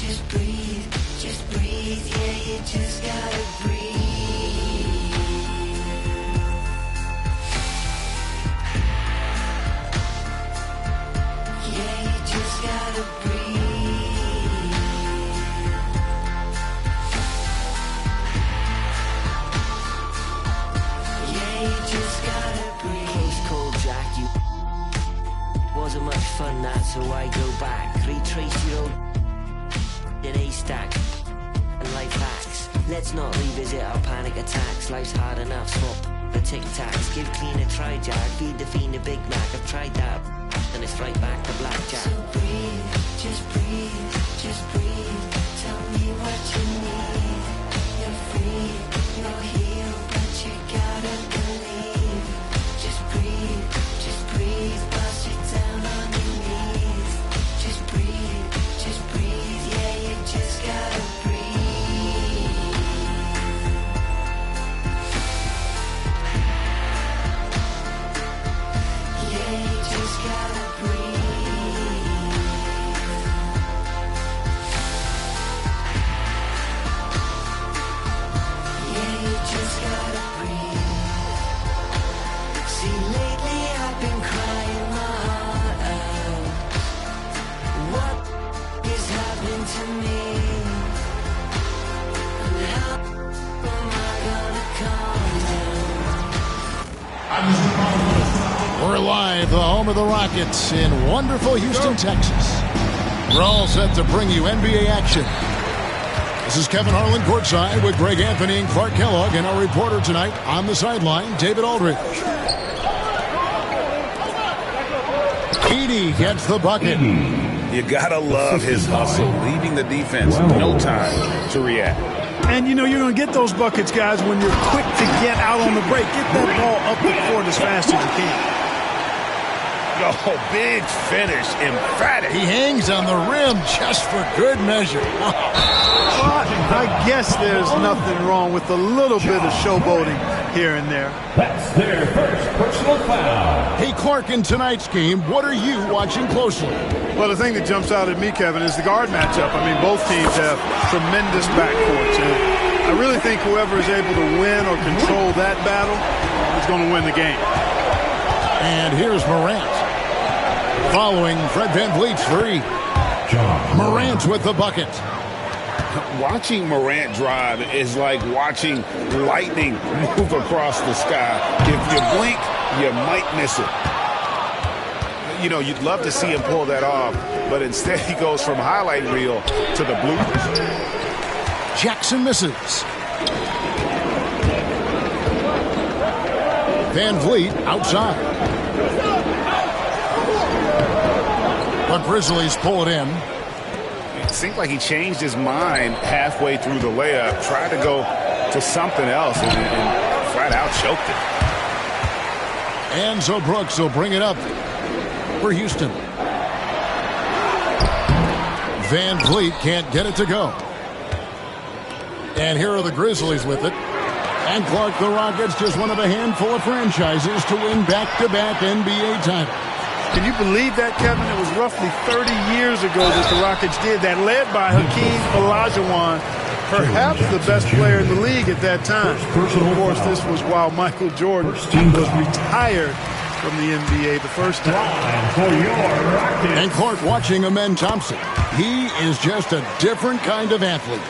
just breathe, yeah, you just gotta breathe. Yeah, you just gotta breathe. Yeah, you just gotta breathe. Close call, Jack, you wasn't much fun that, so I go back. Retrace your old in a stack and life hacks. Let's not revisit our panic attacks. Life's hard enough, swap the tic-tacs. Give clean a try, Jack. Feed the fiend a Big Mac. I've tried that and it's right back to blackjack. So breathe, just breathe, just breathe. Tell me what you need. You're free, you're healed, but you gotta believe. Just breathe, bust it down on your knees. Just breathe, yeah, you just gotta breathe. Yeah, you just gotta breathe. Yeah, you just gotta breathe. See, lately I've been crying my heart out. What is happening to me? And how am I gonna calm down? We're live, the home of the Rockets in wonderful Houston, Texas. We're all set to bring you NBA action. This is Kevin Harlan courtside with Greg Anthony and Clark Kellogg, and our reporter tonight on the sideline, David Aldridge. Edey gets the bucket. You gotta love his hustle, leaving the defense no time to react. And, you know, you're going to get those buckets, guys, when you're quick to get out on the break. Get that ball up the court as fast as you can. Oh, big finish, emphatic. He hangs on the rim just for good measure. I guess there's nothing wrong with a little bit of showboating here and there. That's their first personal foul. Hey, Clark, in tonight's game, what are you watching closely? Well, the thing that jumps out at me, Kevin, is the guard matchup. I mean, both teams have tremendous backcourts. And I really think whoever is able to win or control that battle is going to win the game. And here's Morant. Following Fred VanVleet's three. Morant with the bucket. Watching Morant drive is like watching lightning move across the sky. If you blink, you might miss it. You know, you'd love to see him pull that off, but instead he goes from highlight reel to the bloopers. Jackson misses. VanVleet outside. The Grizzlies pull it in. It seemed like he changed his mind halfway through the layup, tried to go to something else, and flat out choked it. Enzo Brooks will bring it up for Houston. VanVleet can't get it to go. And here are the Grizzlies with it. And Clark, the Rockets, just one of a handful of franchises to win back-to-back NBA titles. Can you believe that, Kevin? It was roughly 30 years ago that the Rockets did that, led by Hakeem Olajuwon, perhaps the best player in the league at that time. Of course, this was while Michael Jordan was retired from the NBA the first time. And Clark, watching Amen Thompson, he is just a different kind of athlete.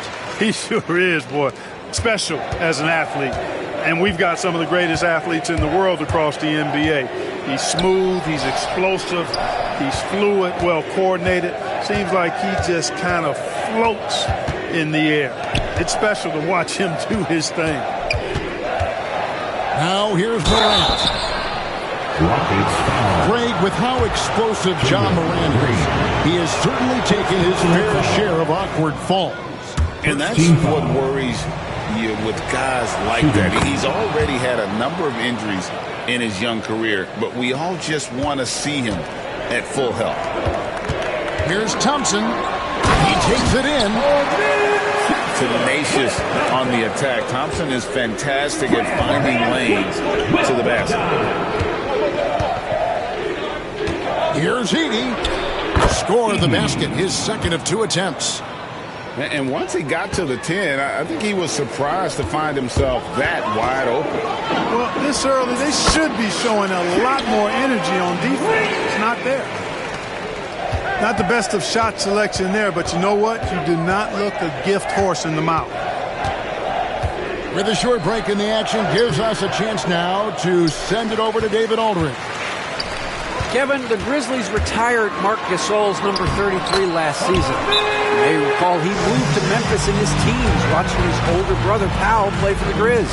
He sure is, boy. Special as an athlete. And we've got some of the greatest athletes in the world across the NBA. He's smooth, he's explosive, he's fluid, well coordinated. Seems like he just kind of floats in the air. It's special to watch him do his thing. Now here's Morant. Greg, with how explosive John Morant is, he has certainly taken his fair share of awkward falls. And that's what worries you with guys like that. He's already had a number of injuries in his young career, but we all just want to see him at full health. Here's Thompson. He takes it in. Tenacious on the attack. Thompson is fantastic at finding lanes to the basket. Here's Edey. Score the basket, his second of two attempts. And once he got to the 10, I think he was surprised to find himself that wide open. Well, this early, they should be showing a lot more energy on defense. It's not there. Not the best of shot selection there, but you know what? You do not look a gift horse in the mouth. With a short break in the action, gives us a chance now to send it over to David Aldridge. Kevin, the Grizzlies retired Marc Gasol's number 33 last season. You may recall he moved to Memphis in his teens, watching his older brother Powell play for the Grizz.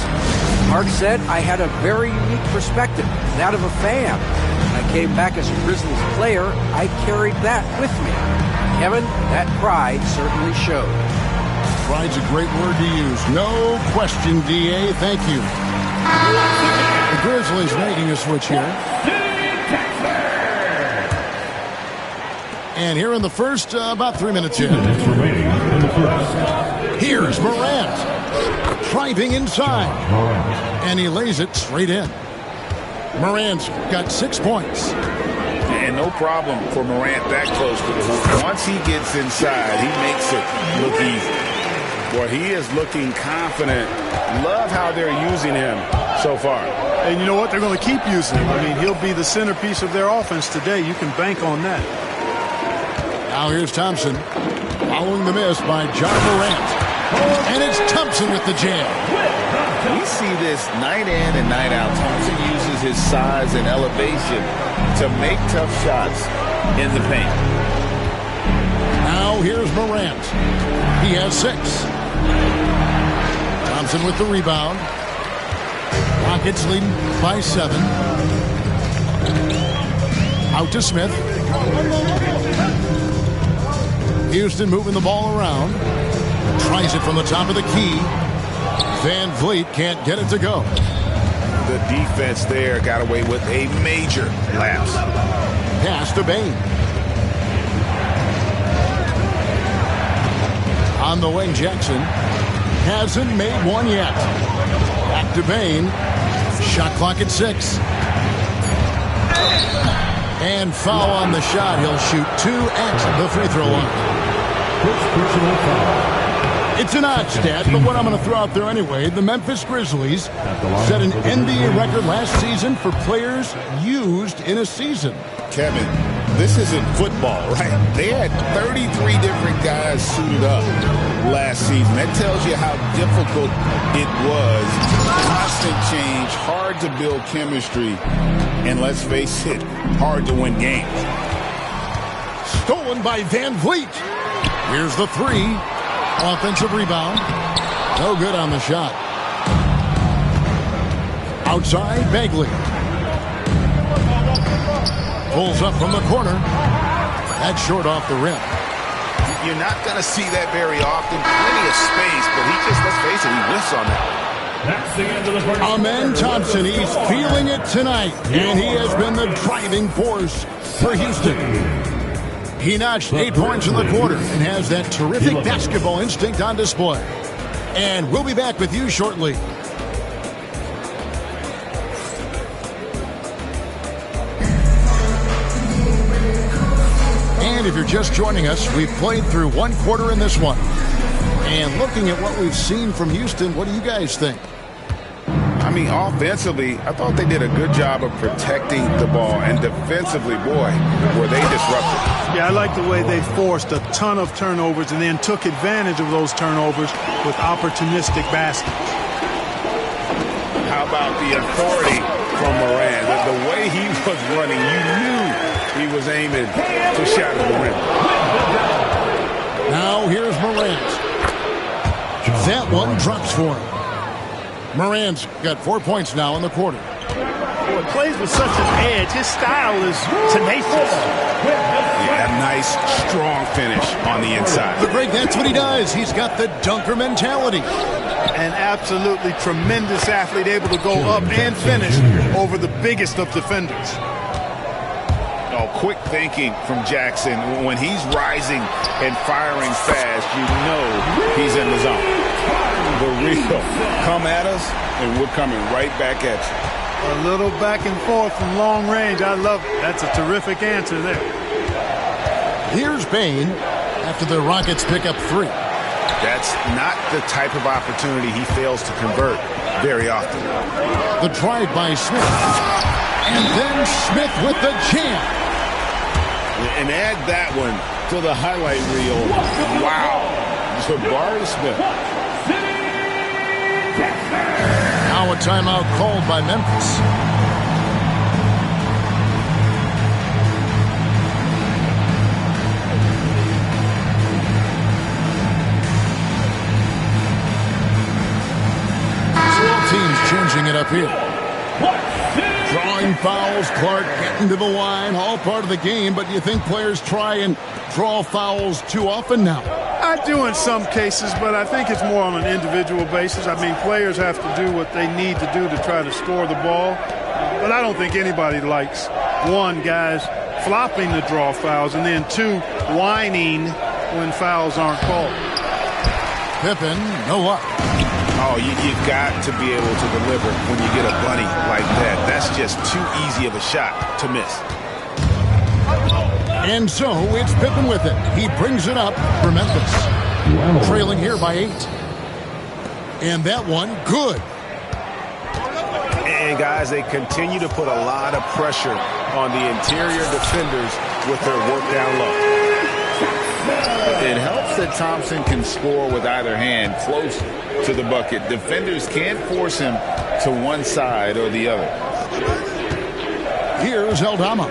Marc said, "I had a very unique perspective, that of a fan. When I came back as a Grizzlies player, I carried that with me." Kevin, that pride certainly showed. Pride's a great word to use. No question, D.A. Thank you. The Grizzlies making a switch here. And here in the first, about 3 minutes in. Here's Morant. Driving inside. And he lays it straight in. Morant's got 6 points. And no problem for Morant that close to the hoop. Once he gets inside, he makes it look easy. Boy, he is looking confident. Love how they're using him so far. And you know what? They're going to keep using him. I mean, he'll be the centerpiece of their offense today. You can bank on that. Now here's Thompson. Following the miss by John Morant. And it's Thompson with the jam. We see this night in and night out. Thompson uses his size and elevation to make tough shots in the paint. Now here's Morant. He has 6. Thompson with the rebound. Rockets leading by 7. Out to Smith. Houston moving the ball around. Tries it from the top of the key. Van Vliet can't get it to go. The defense there got away with a major lapse. Pass to Bane. On the wing, Jackson hasn't made one yet. Back to Bane. Shot clock at 6. And foul on the shot. He'll shoot 2 at the free throw line. It's an odd stat, but what I'm going to throw out there anyway, the Memphis Grizzlies set an NBA record last season for players used in a season. Kevin, this isn't football, right? They had 33 different guys suited up last season. That tells you how difficult it was. Constant change, hard to build chemistry, and let's face it, hard to win games. Stolen by Van Vliet. Here's the 3. Offensive rebound. No good on the shot. Outside, Bagley. Pulls up from the corner. That's short off the rim. You're not going to see that very often. Plenty of space, but he just, let's face it, he whiffs on that. That's the end of the first. Amen Thompson, he's feeling it tonight, and he has been the driving force for Houston. He notched 8 points in the quarter and has that terrific basketball instinct on display. And we'll be back with you shortly. And if you're just joining us, we've played through 1 quarter in this one. And looking at what we've seen from Houston, what do you guys think? I mean, offensively, I thought they did a good job of protecting the ball. And defensively, boy, were they disruptive. Yeah, I like the way they forced a ton of turnovers and then took advantage of those turnovers with opportunistic baskets. How about the authority from Morant? The way he was running, you knew he was aiming to shatter the rim. Now here's Morant. That one drops for him. Morant's got 4 points now in the quarter. Boy, plays with such an edge. His style is tenacious. Yeah, a nice, strong finish on the inside. But Greg, that's what he does. He's got the dunker mentality. An absolutely tremendous athlete, able to go up and finish over the biggest of defenders. Oh, quick thinking from Jackson. When he's rising and firing fast, you know he's in the zone. The real come at us, and we're coming right back at you. A little back and forth from long range. I love it. That's a terrific answer there. Here's Bane after the Rockets pick up 3. That's not the type of opportunity he fails to convert very often. The drive by Smith. And then Smith with the jam. And add that one to the highlight reel. Wow. Jabari Smith. Now a timeout called by Memphis. Teams changing it up here. Drawing fouls, Clark getting to the line, all part of the game, but you think players try and draw fouls too often now? I do in some cases, but I think it's more on an individual basis. I mean, players have to do what they need to do to try to score the ball, but I don't think anybody likes, one, guys flopping to draw fouls, and then two, whining when fouls aren't called. Pippen, no luck. Oh, you've got to be able to deliver when you get a bunny like that. That's just too easy of a shot to miss. And so it's Pippen with it. He brings it up for Memphis. Trailing here by 8. And that one, good. And guys, they continue to put a lot of pressure on the interior defenders with their work down low. It helps that Thompson can score with either hand close to the bucket. Defenders can't force him to one side or the other. Here's Aldama.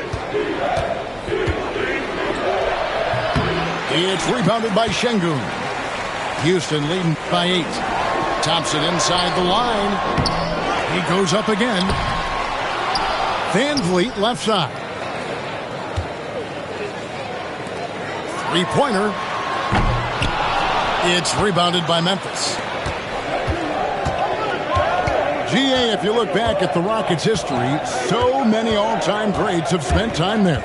It's rebounded by Şengün. Houston leading by 8. Thompson inside the line. He goes up again. Van Vliet left side. Three-pointer. It's rebounded by Memphis. GA, if you look back at the Rockets' history, so many all-time greats have spent time there.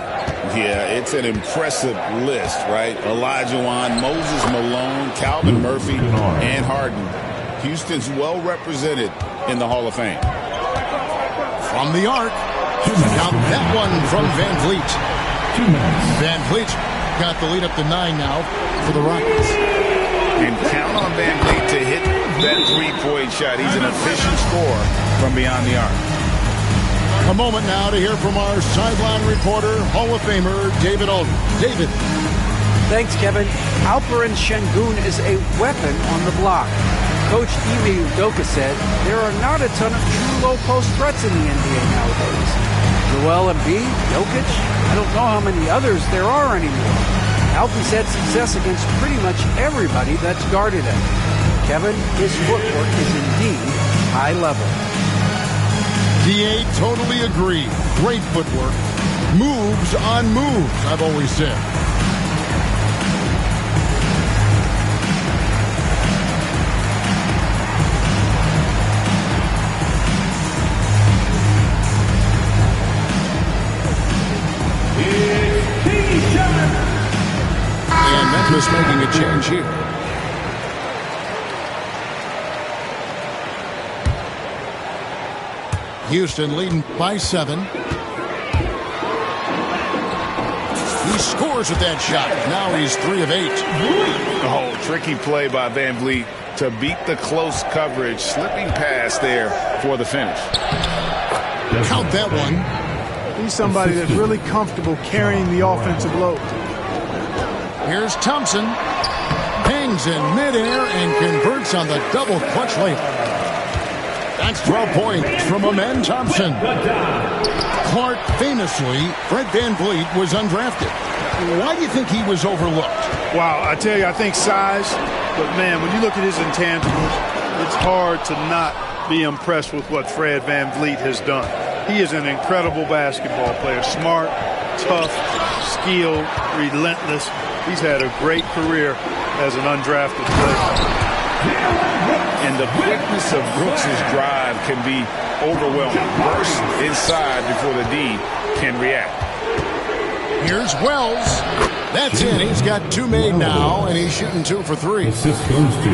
Yeah, it's an impressive list, right? Olajuwon, Moses Malone, Calvin Murphy, and Harden. Houston's well represented in the Hall of Fame. From the arc. Now that one from Van Vliet. Van Vliet got the lead up to 9 now for the Rockets. And count on Van Vliet to hit that three-point shot. He's an efficient scorer from beyond the arc. A moment now to hear from our sideline reporter, Hall of Famer David Aldridge. David. Thanks, Kevin. Alperen Şengün is a weapon on the block. Coach Ime Udoka said there are not a ton of true low-post threats in the NBA nowadays. Joel Embiid, Jokic, I don't know how many others there are anymore. Alfie's had success against pretty much everybody that's guarded him. Kevin, his footwork is indeed high level. DA totally agree. Great footwork. Moves on moves, I've always said. And Memphis making a change here. Houston leading by 7. He scores with that shot. Now he's 3 of 8. Oh, tricky play by Van Vliet to beat the close coverage. Slipping pass there for the finish. Count that one. He's somebody that's really comfortable carrying the offensive load. Here's Thompson. Hangs in midair and converts on the double clutch layup. That's 12 points from Amen Thompson. Clark, famously, Fred Van Vliet was undrafted. Why do you think he was overlooked? Wow, I tell you, I think size, but man, when you look at his intangibles, it's hard to not be impressed with what Fred Van Vliet has done. He is an incredible basketball player. Smart, tough, skilled, relentless. He's had a great career as an undrafted player. And the quickness of Brooks' drive can be overwhelming. Burst inside before the D can react. Here's Wells. That's it. He's got 2 made now, and he's shooting 2 for 3.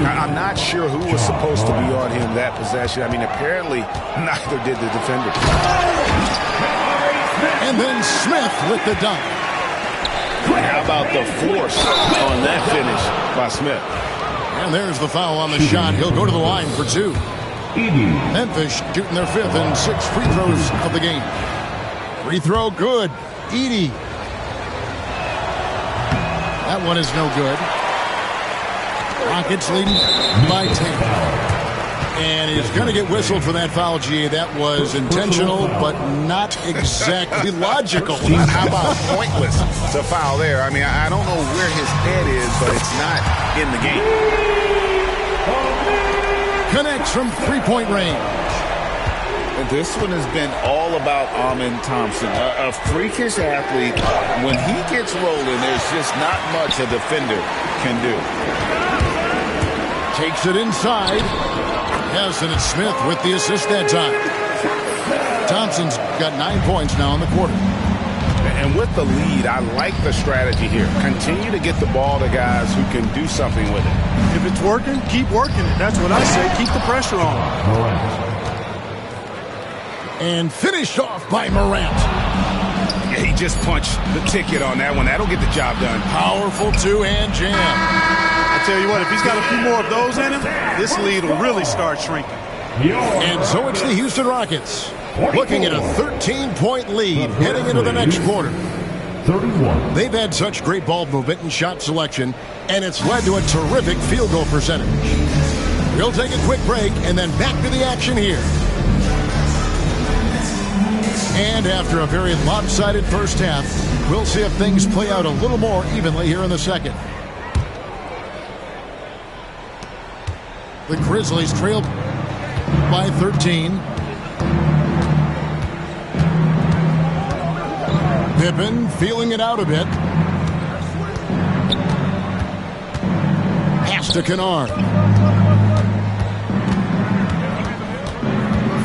I'm not sure who was supposed to be on him that possession. I mean, apparently neither did the defender. And then Smith with the dunk. How about the force on that finish by Smith? And there's the foul on the shot. He'll go to the line for 2. Memphis shooting their 5th and 6th free throws of the game. Free throw good. Edey. That one is no good. Rockets leading by 10. And he's going to get whistled for that foul, G. That was intentional, but not exactly logical. How about pointless to foul there? I mean, I don't know where his head is, but it's not in the game. Connects from three-point range. This one has been all about Amen Thompson, a freakish athlete. When he gets rolling, there's just not much a defender can do. Takes it inside. Harrison and Smith with the assist that time. Thompson's got 9 points now in the quarter. And with the lead, I like the strategy here. Continue to get the ball to guys who can do something with it. If it's working, keep working it. That's what I say. Keep the pressure on. And finished off by Morant. Yeah, he just punched the ticket on that one. That'll get the job done. Powerful two-hand jam. I tell you what, if he's got a few more of those in him, this lead will really start shrinking. And so it's the Houston Rockets looking at a 13-point lead heading into the next quarter. 31. They've had such great ball movement and shot selection, and it's led to a terrific field goal percentage. We'll take a quick break and then back to the action here. And after a very lopsided first half, we'll see if things play out a little more evenly here in the second. The Grizzlies trailed by 13. Pippen feeling it out a bit. Pass to Kennard.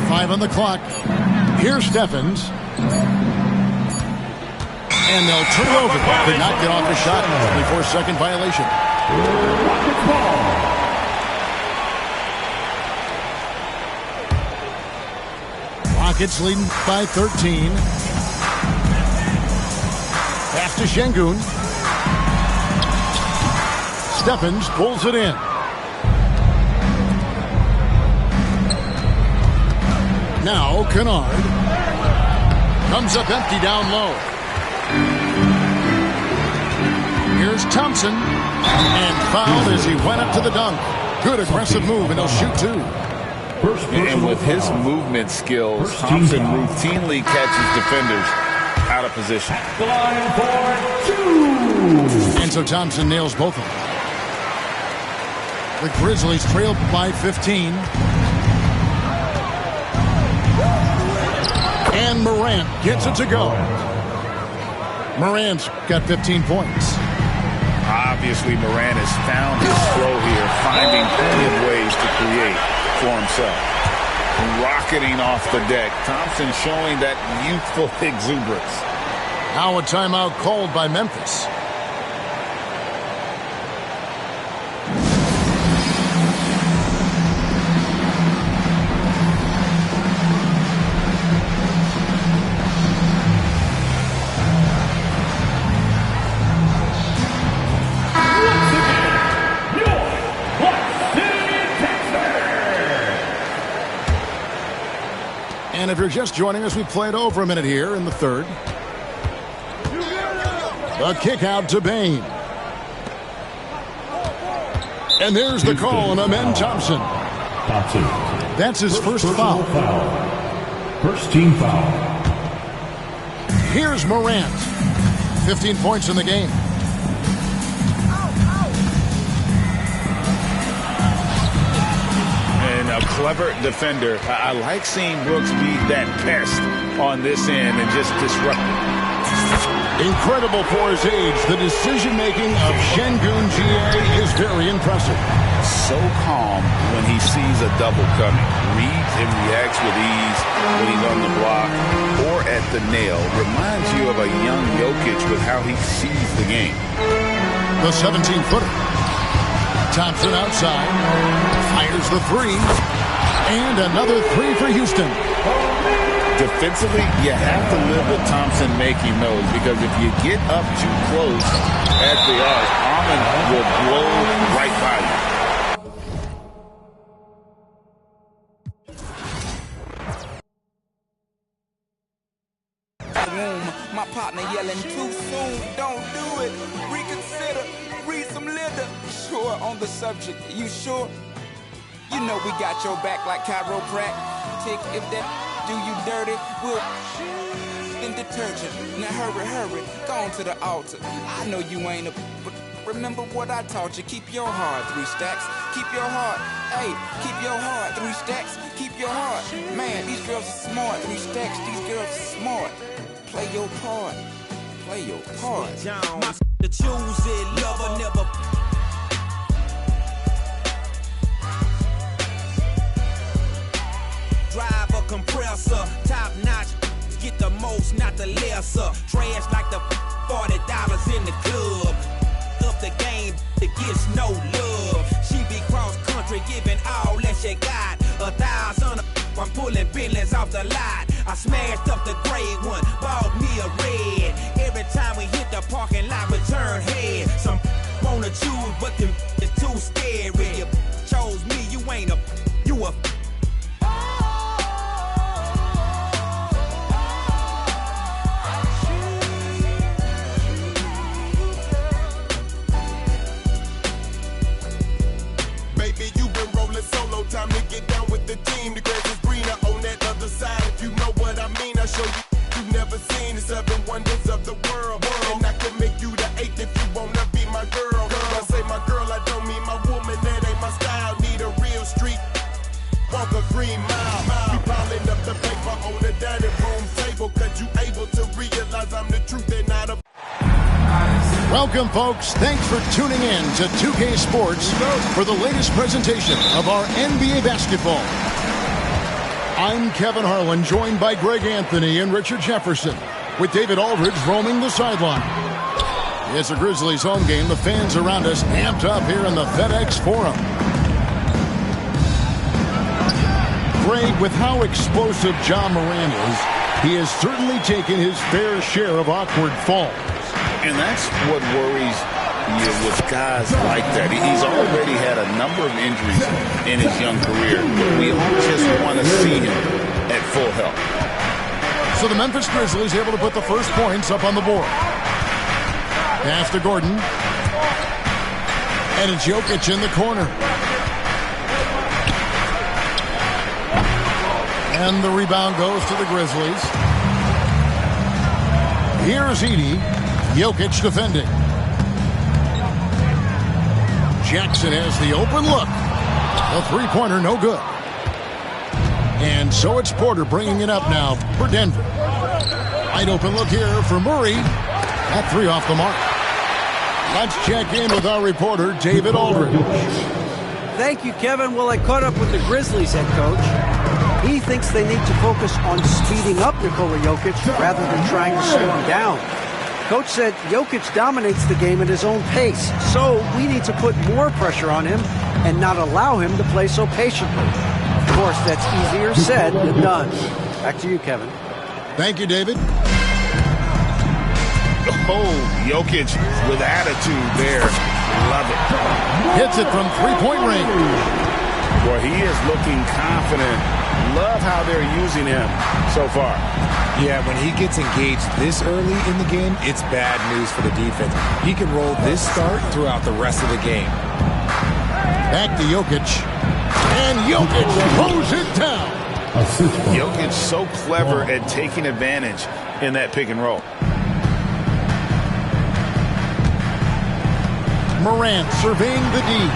5 on the clock. Here's Steffens. And they'll turn it over. Could not get off the shot. 24-second violation. Rockets leading by 13. Pass to Şengün. Steffens pulls it in. Now Kennard comes up empty down low. Here's Thompson, and fouled as he went up to the dunk. Good aggressive move, and he'll shoot 2. And with his movement skills, Thompson routinely catches defenders out of position. And so Thompson nails both of them. The Grizzlies trail by 15. And Morant gets it to go. Morant's got 15 points. Obviously, Morant has found his flow here, finding plenty of ways to create for himself. Rocketing off the deck. Thompson showing that youthful exuberance. Now a timeout called by Memphis. And if you're just joining us, we played over a minute here in the third. The kick out to Bane. And there's the call on Amen Thompson. That's his first foul. First team foul. Here's Morant. 15 points in the game. A clever defender. I like seeing Brooks be that pest on this end and just disrupt it. Incredible for his age. The decision-making of Şengün GA is very impressive. So calm when he sees a double coming. Reads and reacts with ease when he's on the block or at the nail. Reminds you of a young Jokic with how he sees the game. The 17-footer. Thompson outside, fires the 3, and another 3 for Houston. Defensively, you have to live with Thompson making those, because if you get up too close at the arc, Amen will blow right by you. My partner yelling too soon, don't do it. Reconsider, read some litter. Sure on the subject, you sure? You know we got your back like chiropractic. If that do you dirty, we'll in detergent. Now hurry, go on to the altar. I know you ain't a, but remember what I taught you. Keep your heart, 3 stacks. Keep your heart, hey, keep your heart, 3 stacks. Keep your heart. Man, these girls are smart, 3 stacks. These girls are smart. Play your part. Play your part. The choose it, lover never. Drive a compressor, top notch. Get the most, not the lesser. Trash like the $40 in the club. Up the game, it gets no love. She be cross country, giving all that she got. 1,000, I'm pulling Bentleys off the lot. I smashed up the gray one, bought me a red. Every time we hit the parking lot, we turn head. Some wanna choose, but them is too scary. You chose me, you ain't a, you a. Time to get down with the team. The grass is greener on that other side. If you know what I mean, I show you. You've never seen the 7 wonders of the world. And I can make you the 8th if you wanna be my girl. I say my girl, I don't mean my woman. That ain't my style. Need a real street. Walk a green mile. We piling up the paper on the dining room table. Cause you able to realize I'm the truth and not a. Welcome, folks. Thanks for tuning in to 2K Sports for the latest presentation of our NBA basketball. I'm Kevin Harlan, joined by Greg Anthony and Richard Jefferson, with David Aldridge roaming the sideline. It's a Grizzlies home game. The fans around us amped up here in the FedEx Forum. Greg, with how explosive Ja Morant is, he has certainly taken his fair share of awkward falls. And that's what worries you with guys like that. He's already had a number of injuries in his young career. We all just want to see him at full health. So the Memphis Grizzlies able to put the first points up on the board. Pass to Gordon. And it's Jokic in the corner. And the rebound goes to the Grizzlies. Here's Edey. Jokic defending. Jackson has the open look. The three-pointer no good. And so it's Porter bringing it up now for Denver. Wide open look here for Murray. That 3 off the mark. Let's check in with our reporter, David Aldridge. Thank you, Kevin. Well, I caught up with the Grizzlies head coach. He thinks they need to focus on speeding up Nikola Jokic rather than trying to slow him down. Coach said Jokic dominates the game at his own pace, so we need to put more pressure on him and not allow him to play so patiently. Of course, that's easier said than done. Back to you, Kevin. Thank you, David. Oh, Jokic with attitude there. Love it. Hits it from three-point range. Boy, he is looking confident. Love how they're using him so far. Yeah, when he gets engaged this early in the game, it's bad news for the defense. He can roll this start throughout the rest of the game. Back to Jokic. And Jokic throws it down. Jokic so clever at taking advantage in that pick and roll. Morant surveying the D.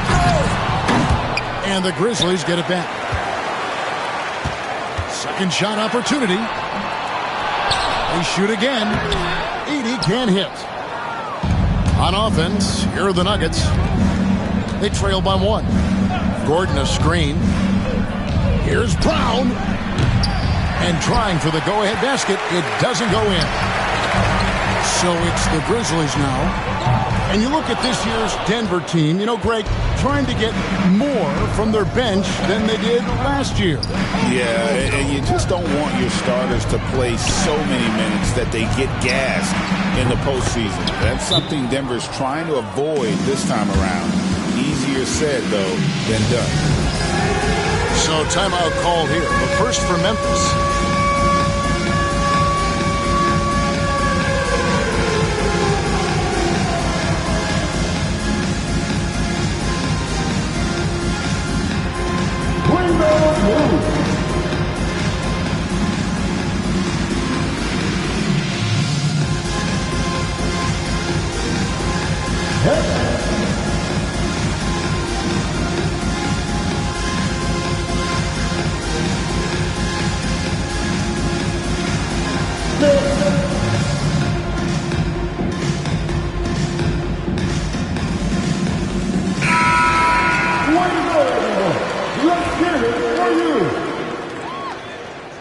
And the Grizzlies get it back. Second shot opportunity. They shoot again. Edey can't hit. On offense, here are the Nuggets. They trail by 1. Gordon a screen. Here's Brown. And trying for the go-ahead basket. It doesn't go in. So it's the Grizzlies now. And you look at this year's Denver team, you know, Greg, trying to get more from their bench than they did last year. Yeah, and you just don't want your starters to play so many minutes that they get gassed in the postseason. That's something Denver's trying to avoid this time around. Easier said, though, than done. So timeout call here, but first for Memphis.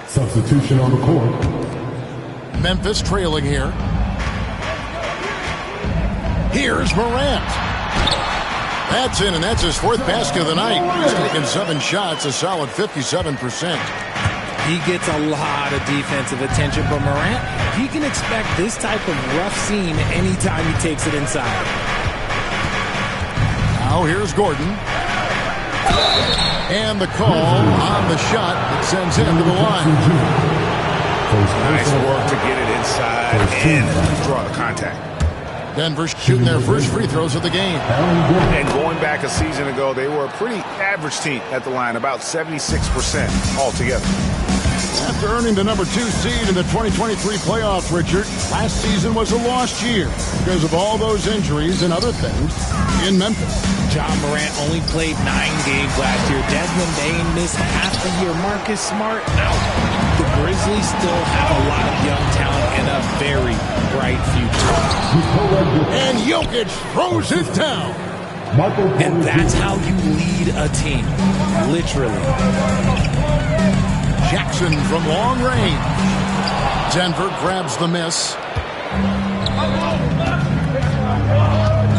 Substitution on the court. Memphis trailing here. Here's Morant. That's in, and that's his fourth basket of the night. He's taken 7 shots, a solid 57%. He gets a lot of defensive attention, but Morant, he can expect this type of rough scene anytime he takes it inside. Now here's Gordon. And the call on the shot that sends him to the line. Nice work to get it inside and draw the contact. Denver shooting their first free throws of the game. And going back a season ago, they were a pretty average team at the line, about 76% altogether. After earning the number 2 seed in the 2023 playoffs, Richard, last season was a lost year because of all those injuries and other things in Memphis. John Morant only played 9 games last year. Desmond Bane missed half the year. Marcus Smart out. The Grizzlies still have a lot of young talent and a very bright future. And Jokic throws it down. And that's how you lead a team. Literally. Jackson from long range. Denver grabs the miss.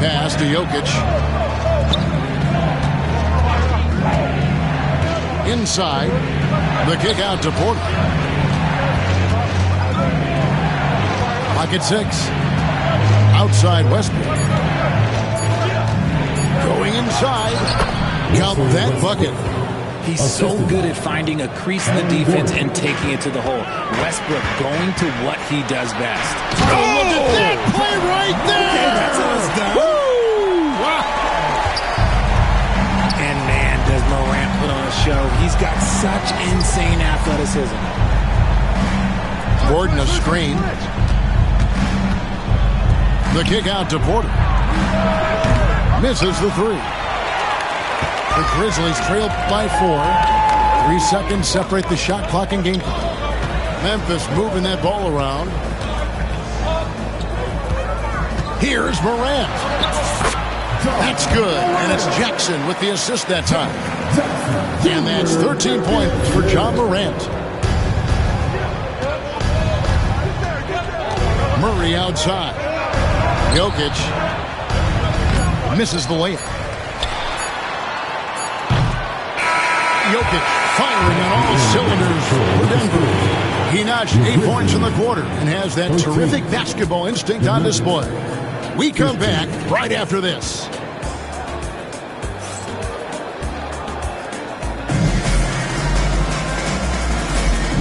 Pass to Jokic. Inside. The kick out to Porter. Pocket 6. Outside Westbrook. Going inside. Count that bucket. He's so good at finding a crease in the defense and taking it to the hole. Westbrook going to what he does best. Oh, look at that play right there! Okay, that's how it's done. Woo! Wow. And man, does Morant put on a show. He's got such insane athleticism. Gordon a screen. The kick out to Porter. Misses the 3. The Grizzlies trail by 4. 3 seconds separate the shot clock and game clock. Memphis moving that ball around. Here's Morant. That's good. And it's Jackson with the assist that time. And that's 13 points for John Morant. Murray outside. Jokic misses the layup. Jokic firing on all cylinders for Denver. He notched 8 points in the quarter and has that terrific basketball instinct on display. We come back right after this.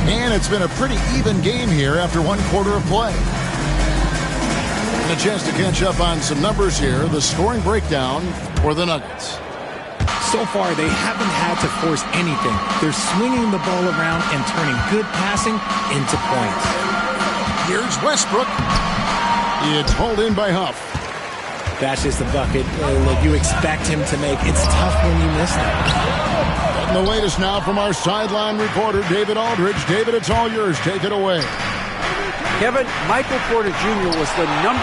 And it's been a pretty even game here after 1 quarter of play. And a chance to catch up on some numbers here. The scoring breakdown for the Nuggets. So far, they haven't had to force anything. They're swinging the ball around and turning good passing into points. Here's Westbrook. It's pulled in by Huff. That's just a bucket. Look, you expect him to make. It's tough when you miss that. And the latest now from our sideline reporter, David Aldridge. David, it's all yours. Take it away. Kevin, Michael Porter Jr. was the #1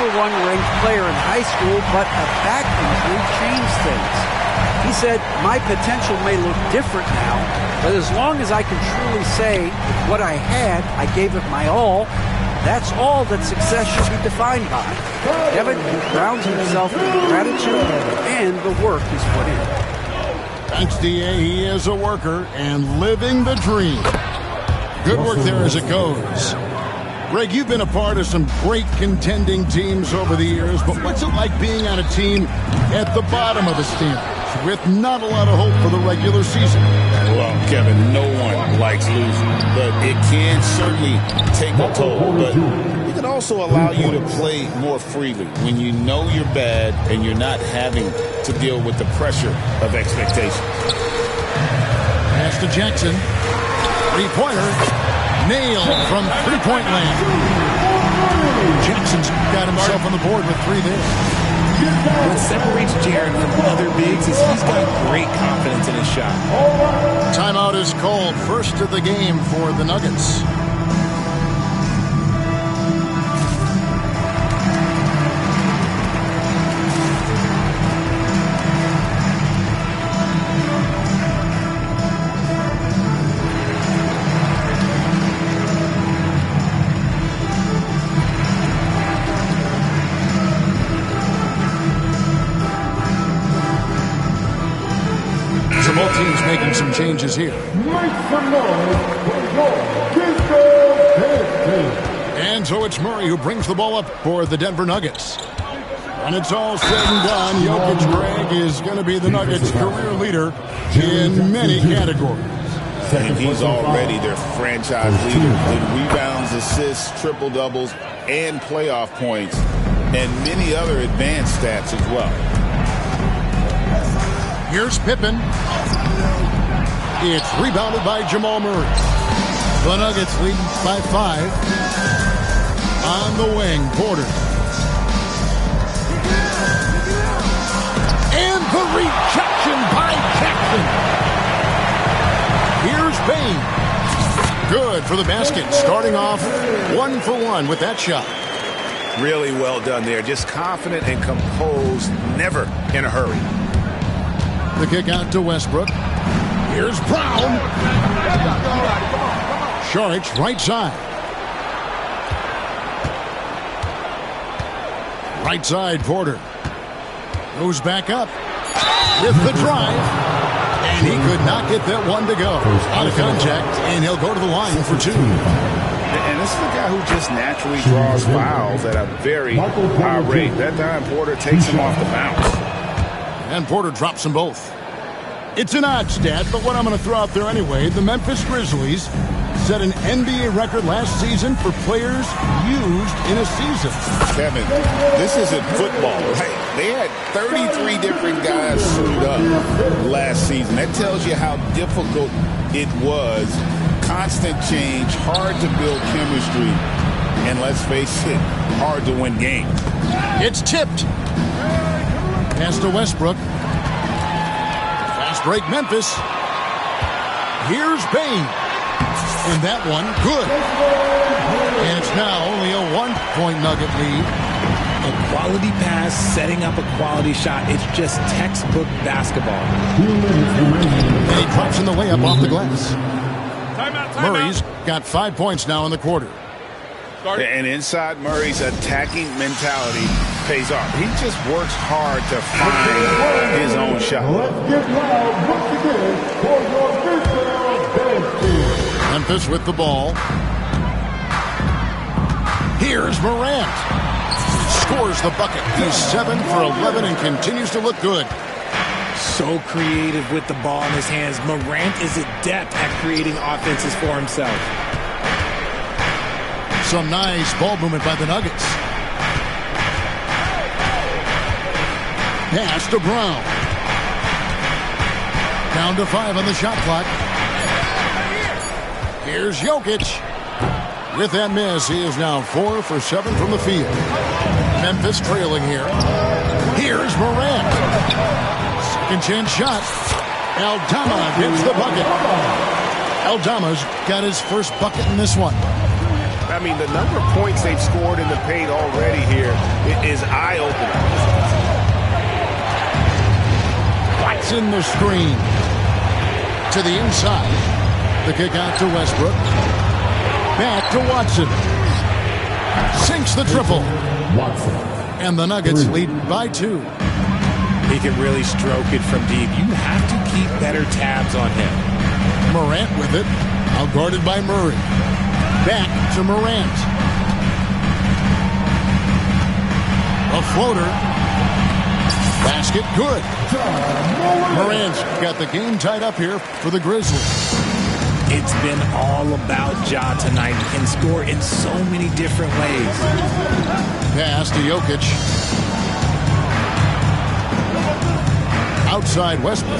ranked player in high school, but a back injury changed things. He said, my potential may look different now, but as long as I can truly say what I had, I gave it my all, that's all that success should be defined by. Kevin grounds himself in gratitude and the work he's put in. Thanks, D.A. He is a worker and living the dream. Good work there as it goes. Greg, you've been a part of some great contending teams over the years, but what's it like being on a team at the bottom of the standings with not a lot of hope for the regular season? Well, Kevin, no one likes losing, but it can certainly take a toll. But it can also allow you to play more freely when you know you're bad and you're not having to deal with the pressure of expectations. Pass to Jackson. 3-pointer. Nailed from three-point land. Jackson's got himself on the board with 3 there. What separates Jaren from other bigs is he's got great confidence in his shot. Timeout is called. First of the game for the Nuggets. So both teams making some changes here. And so it's Murray who brings the ball up for the Denver Nuggets. When it's all said and done, Jokic, Greg, is going to be the Nuggets' career leader in many categories. And he's already their franchise leader in rebounds, assists, triple-doubles, and playoff points, and many other advanced stats as well. Here's Pippen. It's rebounded by Jamal Murray. The Nuggets lead by 5. On the wing, Porter. And the rejection by Jackson. Here's Bane. Good for the basket. Starting off 1 for 1 with that shot. Really well done there. Just confident and composed, never in a hurry. The kick out to Westbrook. Here's Brown. Saric right side. Right side, Porter. Goes back up with the drive. And he could not get that one to go. Out of contact, and he'll go to the line for 2. And this is a guy who just naturally draws fouls at a very high rate. That time, Porter takes him off the bounce. And Porter drops them both. It's an odd stat, but what I'm going to throw out there anyway, the Memphis Grizzlies set an NBA record last season for players used in a season. Kevin, this isn't football, right? They had 33 different guys suited up last season. That tells you how difficult it was. Constant change, hard to build chemistry, and let's face it, hard to win games. It's tipped. Pass to Westbrook. Fast break, Memphis. Here's Bane. And that one, good. And it's now only a 1-point Nugget lead. A quality pass, setting up a quality shot. It's just textbook basketball. And he drops in the layup off the glass. Murray's got 5 points now in the quarter. And inside Murray's attacking mentality pays off. He just works hard to find his own shot. Memphis with the ball. Here's Morant. Scores the bucket. He's 7 for 11 and continues to look good. So creative with the ball in his hands. Morant is adept at creating offenses for himself. Some nice ball movement by the Nuggets. Pass to Brown. Down to 5 on the shot clock. Here's Jokic. With that miss, he is now 4 for 7 from the field. Memphis trailing here. Here's Morant. Second chance shot. Aldama gets the bucket. Aldama's got his first bucket in this one. I mean, the number of points they've scored in the paint already here is eye-opening. Watson the screen. To the inside. The kick out to Westbrook. Back to Watson. Sinks the triple. And the Nuggets lead by 2. He can really stroke it from deep. You have to keep better tabs on him. Morant with it. Out guarded by Murray. Back to Morant. A floater. Basket good. Morant's got the game tied up here for the Grizzlies. It's been all about Ja tonight. He can score in so many different ways. Pass to Jokic. Outside Westbrook.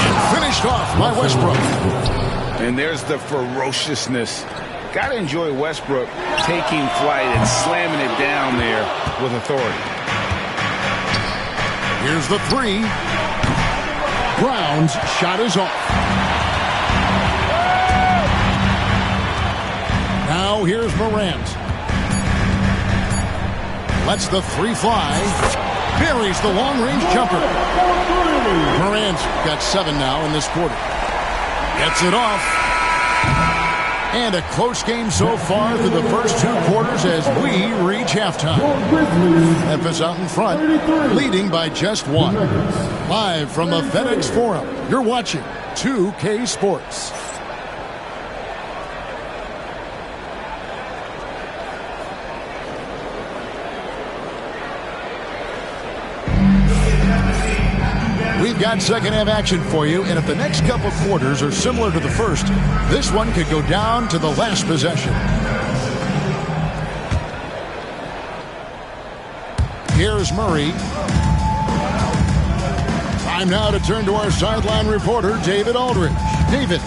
And finished off by Westbrook. And there's the ferociousness. Got to enjoy Westbrook taking flight and slamming it down there with authority. Here's the 3. Brown's shot is off. Now here's Morant. Lets the 3 fly. Buries the long-range jumper. Morant's got 7 now in this quarter. Gets it off. And a close game so far through the first 2 quarters as we reach halftime. Memphis out in front, leading by just 1. Live from the FedEx Forum, you're watching 2K Sports. We've got second half action for you, and if the next couple quarters are similar to the first, this one could go down to the last possession. Here's Murray. Time now to turn to our sideline reporter, David Aldridge. David.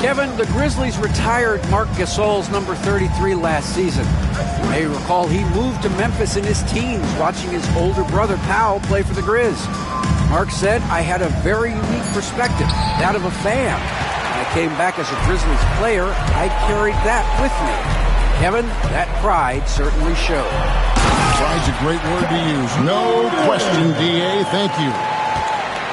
Kevin, the Grizzlies retired Marc Gasol's number 33 last season. You may recall he moved to Memphis in his teens, watching his older brother Powell play for the Grizz. Mark said, I had a very unique perspective, that of a fan. When I came back as a Grizzlies player, I carried that with me. Kevin, that pride certainly showed. Pride's a great word to use. No question, D.A. Thank you.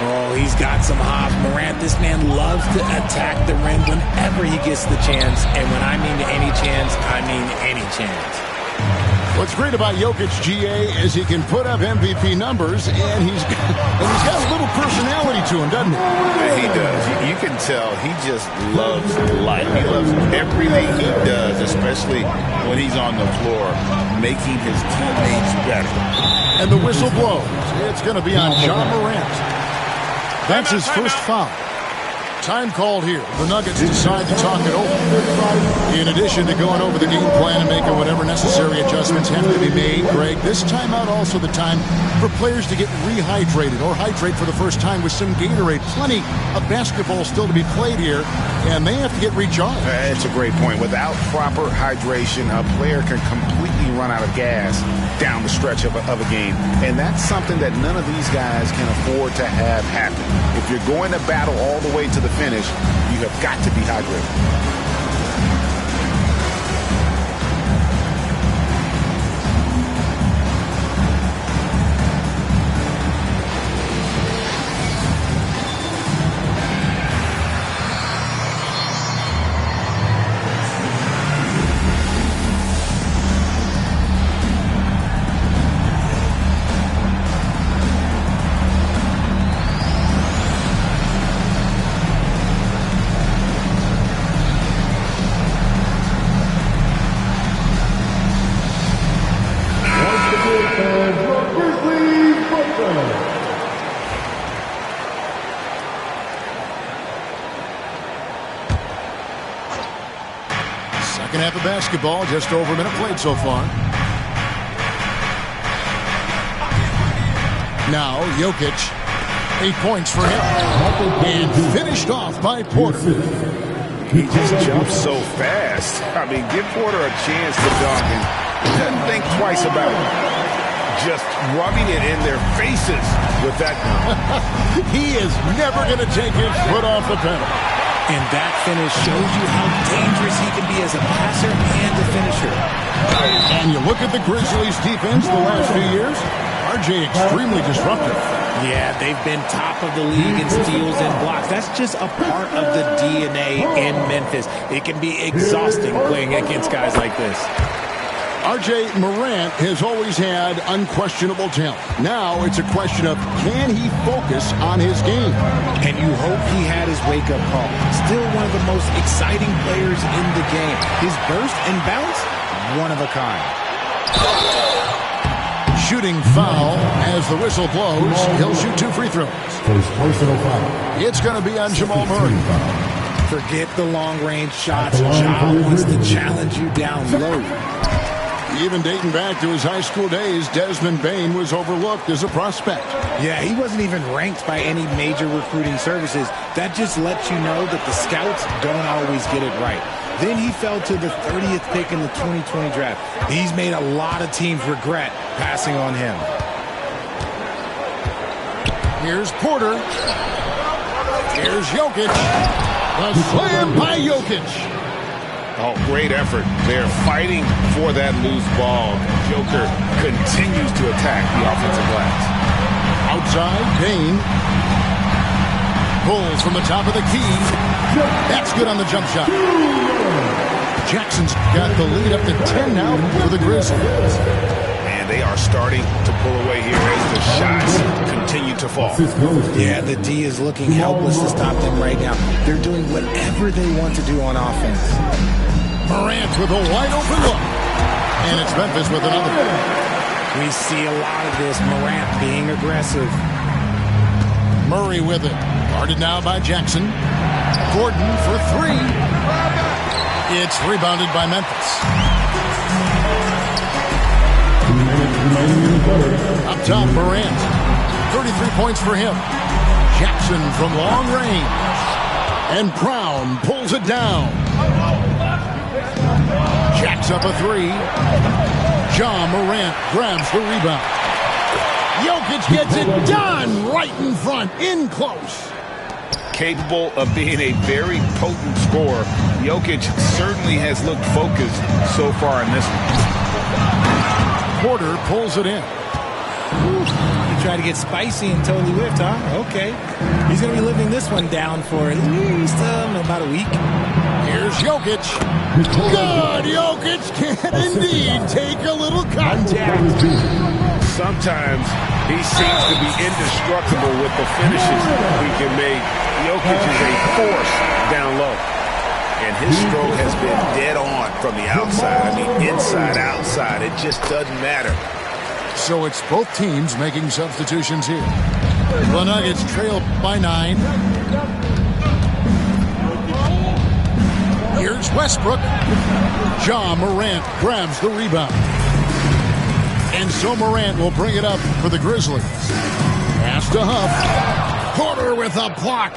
Oh, he's got some hops. Morant, this man loves to attack the rim whenever he gets the chance. And when I mean any chance, I mean any chance. What's great about Jokic, GA, is he can put up MVP numbers, and he's got a little personality to him, doesn't he? Yeah, he does. You can tell he just loves life. He loves everything he does, especially when he's on the floor, making his teammates better. And the whistle blows. It's going to be on John Morant. That's his first foul. Time called here. The Nuggets decide to talk it over. In addition to going over the game plan and making whatever necessary adjustments have to be made, Greg, this timeout also the time for players to get rehydrated or hydrate for the first time with some Gatorade. Plenty of basketball still to be played here, and they have to get recharged. That's a great point. Without proper hydration, a player can completely run out of gas down the stretch of a game, and that's something that none of these guys can afford to have happen. If you're going to battle all the way to the finish, you have got to be hydrated. Second half of basketball, just over a minute played so far. Now, Jokic, 8 points for him. And finished off by Porter. He just jumps so fast. I mean, give Porter a chance to dunk and doesn't think twice about it. Just rubbing it in their faces with that. He is never going to take his foot off the pedal. And that finish shows you how dangerous he can be as a passer and a finisher. And you look at the Grizzlies' defense the last few years, RJ extremely disruptive. Yeah, they've been top of the league in steals and blocks. That's just a part of the DNA in Memphis. It can be exhausting playing against guys like this. RJ Morant has always had unquestionable talent. Now it's a question of, can he focus on his game? And you hope he had his wake-up call. Still one of the most exciting players in the game. His burst and bounce, one of a kind. Shooting foul as the whistle blows. He'll shoot 2 free throws. It's going to be on Jamal Murray. Forget the long-range shots. Ja wants to challenge you down low. Even dating back to his high school days, Desmond Bane was overlooked as a prospect. Yeah, he wasn't even ranked by any major recruiting services. That just lets you know that the scouts don't always get it right. Then he fell to the 30th pick in the 2020 draft. He's made a lot of teams regret passing on him. Here's Porter. Here's Jokic. The slam by Jokic. Oh, great effort. They're fighting for that loose ball. Joker continues to attack the offensive glass. Outside, Payne. Pulls from the top of the key. That's good on the jump shot. Jackson's got the lead up to 10 now for the Grizzlies. And they are starting to pull away here as the shots continue to fall. Yeah, the D is looking helpless to stop them right now. They're doing whatever they want to do on offense. Morant with a wide open look. And it's Memphis with another. We see a lot of this. Morant being aggressive. Murray with it. Guarded now by Jackson. Gordon for three. It's rebounded by Memphis. Up top, Morant. 33 points for him. Jackson from long range. And Brown pulls it down. Jacks up a three. Ja Morant grabs the rebound. Jokic gets it done right in front, in close. Capable of being a very potent scorer, Jokic certainly has looked focused so far in this one. Porter pulls it in. He tried to get spicy and totally whiffed, huh? Okay. He's going to be living this one down for at least about a week. Here's Jokic. Good! Jokic can indeed take a little contact. Sometimes he seems to be indestructible with the finishes he can make. Jokic is a force down low. And his stroke has been dead on from the outside. I mean, inside, outside, it just doesn't matter. So it's both teams making substitutions here. The Nuggets trail by 9. Here's Westbrook. Ja Morant grabs the rebound. And so Morant will bring it up for the Grizzlies. Pass to Huff. Porter with a block.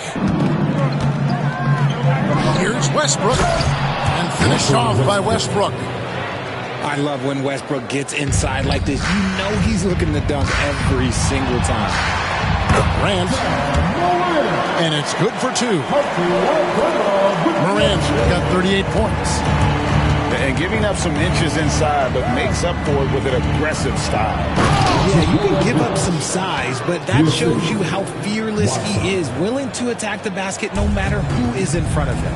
Here's Westbrook. And finished off by Westbrook. I love when Westbrook gets inside like this. You know he's looking to dunk every single time. Morant. And it's good for 2. Morant's got 38 points. And giving up some inches inside, but makes up for it with an aggressive style. Yeah, you can give up some size, but that shows you how fearless he is, willing to attack the basket no matter who is in front of him.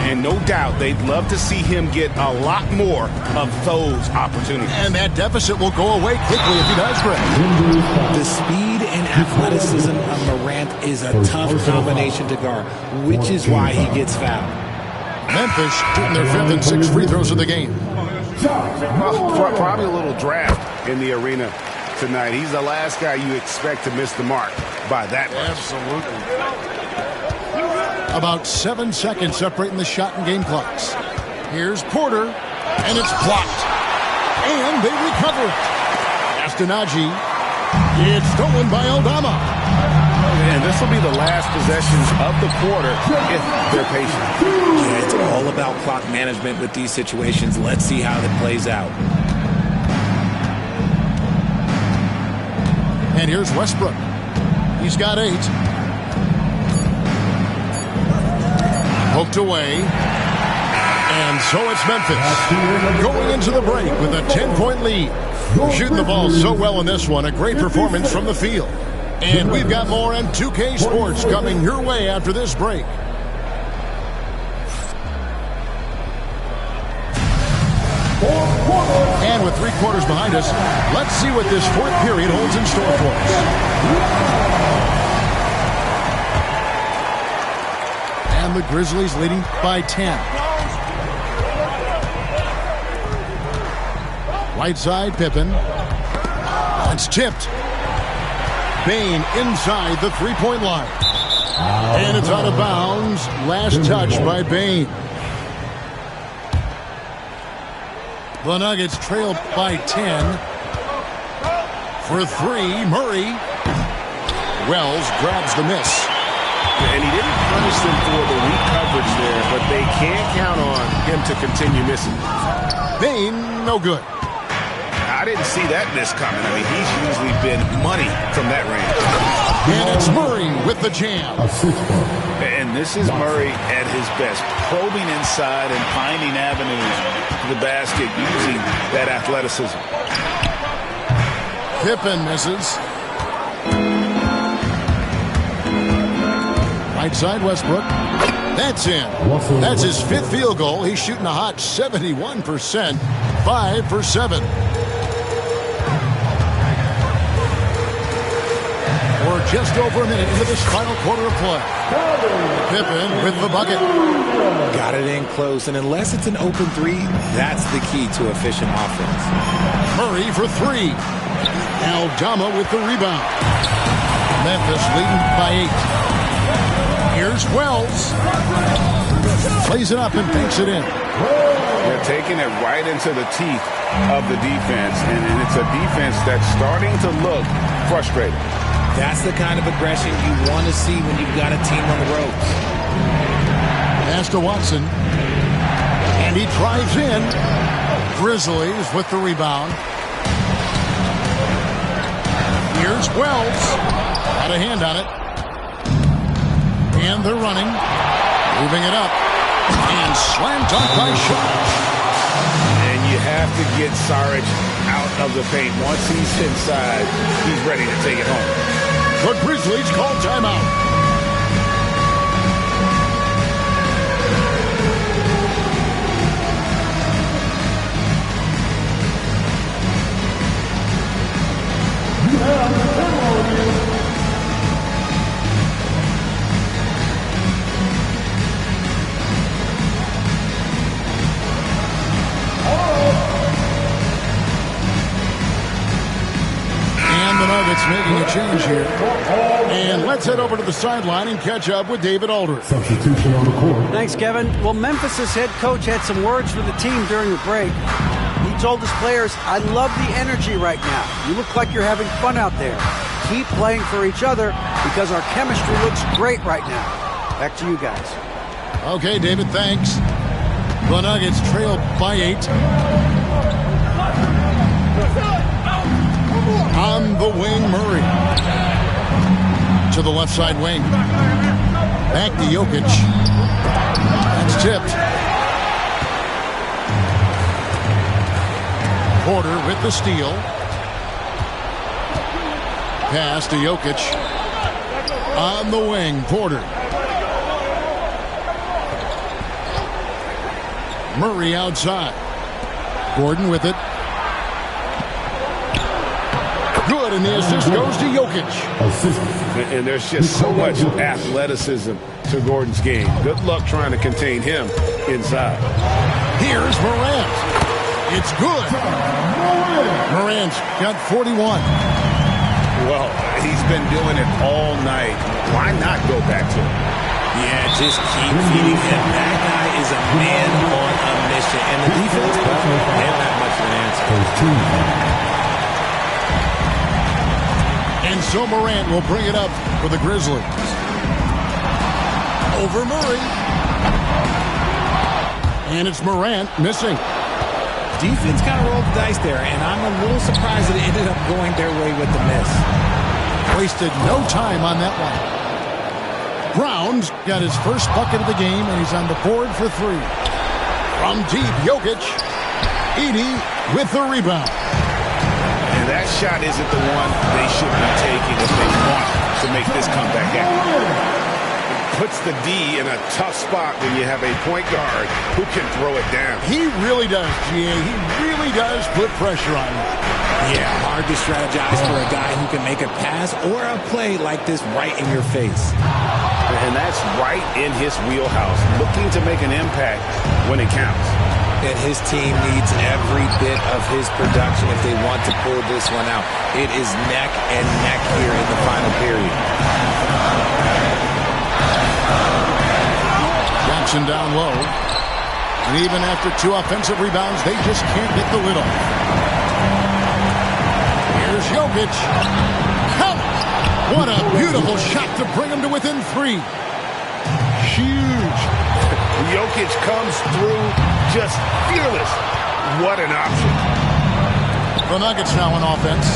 And no doubt they'd love to see him get a lot more of those opportunities. And that deficit will go away quickly if he does, Greg. The speed and athleticism of Morant is a tough combination to guard, which is why he gets fouled. Memphis shooting their 5th and 6th free throws of the game. Probably a little draft in the arena tonight. He's the last guy you expect to miss the mark by that much. Absolutely. About 7 seconds separating the shot and game clocks. Here's Porter, and it's blocked. And they recover it. Astonagi. It's stolen by Aldama. And this will be the last possessions of the quarter if they're patient. Yeah, it's all about clock management with these situations. Let's see how that plays out. And here's Westbrook. He's got 8. Poked away. And so it's Memphis going into the break with a 10-point lead. Shooting the ball so well in this one. A great performance from the field. And we've got more on 2K Sports coming your way after this break. And with 3 quarters behind us, let's see what this 4th period holds in store for us. And the Grizzlies leading by 10. Right side, Pippen. It's tipped. Bane inside the 3-point line. And it's out of bounds. Last touch by Bane. The Nuggets trail by 10. For 3, Murray. Wells grabs the miss. And he didn't punish them for the weak coverage there, but they can't count on him to continue missing. Bane, no good. I didn't see that miss coming. I mean, he's usually been money from that range. And it's Murray with the jam. And this is Murray at his best, probing inside and finding avenues to the basket using that athleticism. Pippen misses. Right side, Westbrook. That's in. That's his 5th field goal. He's shooting a hot 71%, 5 for 7. We're just over a minute into this final quarter of play. Pippen with the bucket. Got it in close, and unless it's an open three, that's the key to efficient offense. Murray for 3. Aldama with the rebound. Memphis leading by 8. Here's Wells. Plays it up and banks it in. They're taking it right into the teeth of the defense, and it's a defense that's starting to look frustrated. That's the kind of aggression you want to see when you've got a team on the ropes. Pass to Watson. And he drives in. Grizzlies with the rebound. Here's Wells. Got a hand on it. And they're running. Moving it up. And slam dunk by Saric. And you have to get Saric out of the paint. Once he's inside, he's ready to take it home. The Grizzlies call timeout. And the Nuggets making a change here. And let's head over to the sideline and catch up with David Aldridge. Substitution on the court. Thanks, Kevin. Well, Memphis' head coach had some words for the team during the break. He told his players, I love the energy right now. You look like you're having fun out there. Keep playing for each other because our chemistry looks great right now. Back to you guys. Okay, David, thanks. The Nuggets trail by 8. On the wing, Murray. To the left side wing. Back to Jokic. That's tipped. Porter with the steal. Pass to Jokic. On the wing, Porter. Murray outside. Gordon with it. Good, and the assist goes to Jokic. And there's just so much athleticism to Gordon's game. Good luck trying to contain him inside. Here's Morant. It's good. Morant's got 41. Well, he's been doing it all night. Why not go back to him? Yeah, just keep feeding him. That guy is a man on a mission. And the defense, well, they don't have much of an answer. And so Morant will bring it up for the Grizzlies. Over Murray. And it's Morant missing. Defense kind of rolled the dice there, and I'm a little surprised that it ended up going their way with the miss. Wasted no time on that one. Brown's got his first bucket of the game, and he's on the board for 3. From deep, Jokic. Edey with the rebound. And that shot isn't the one they should be taking if they want to make this comeback happen. Puts the D in a tough spot when you have a point guard who can throw it down. He really does, GA. He really does put pressure on you. Yeah, hard to strategize for a guy who can make a pass or a play like this right in your face. And that's right in his wheelhouse, looking to make an impact when it counts. And his team needs every bit of his production if they want to pull this one out. It is neck and neck here in the final period. Jackson down low. And even after 2 offensive rebounds, they just can't get the lid off. Here's Jokic. Help! What a beautiful shot to bring him to within 3. Huge. Jokic comes through just fearless. What an option. The Nuggets now on offense.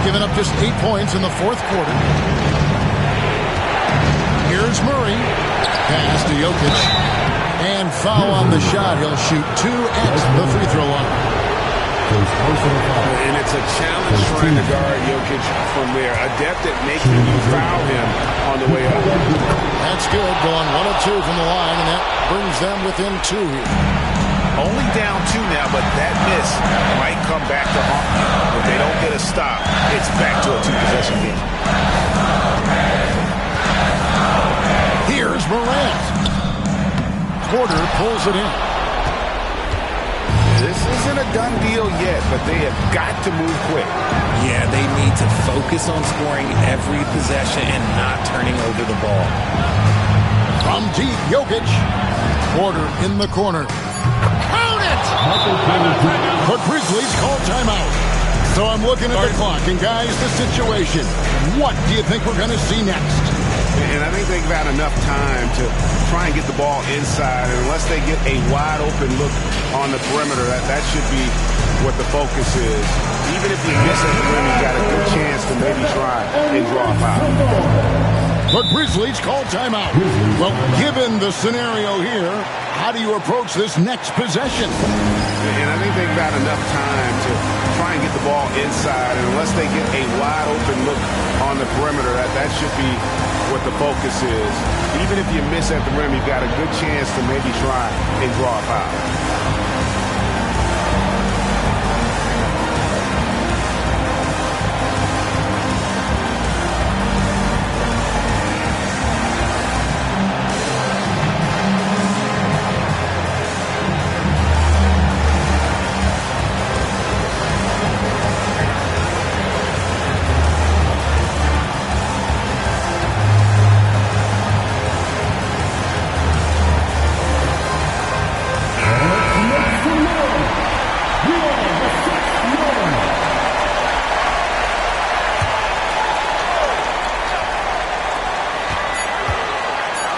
Giving up just 8 points in the 4th quarter. Here's Murray. Pass to Jokic. And foul on the shot. He'll shoot 2 at the free throw line. And it's a challenge trying to guard Jokic from there. Adept at making you foul him on the way up. That's good. Going 1 of 2 from the line, and that brings them within 2 here. Only down 2 now, but that miss might come back to haunt them. If they don't get a stop, it's back to a 2-possession game. Here's Morant. Porter pulls it in. This isn't a done deal yet, but they have got to move quick. Yeah, they need to focus on scoring every possession and not turning over the ball. From deep, Jokic. Porter in the corner. Count it! The Grizzlies call timeout. So I'm looking at the clock, and guys, the situation. What do you think we're going to see next? And I think they've got enough time to try and get the ball inside. And unless they get a wide open look on the perimeter, that should be what the focus is. Even if you miss at the rim, you got a good chance to maybe try and draw a foul. The Grizzlies call timeout. Well, given the scenario here, how do you approach this next possession? And I think they've got enough time to try and get the ball inside. And unless they get a wide open look on the perimeter, that should be what the focus is. Even if you miss at the rim, you've got a good chance to maybe try and draw a foul.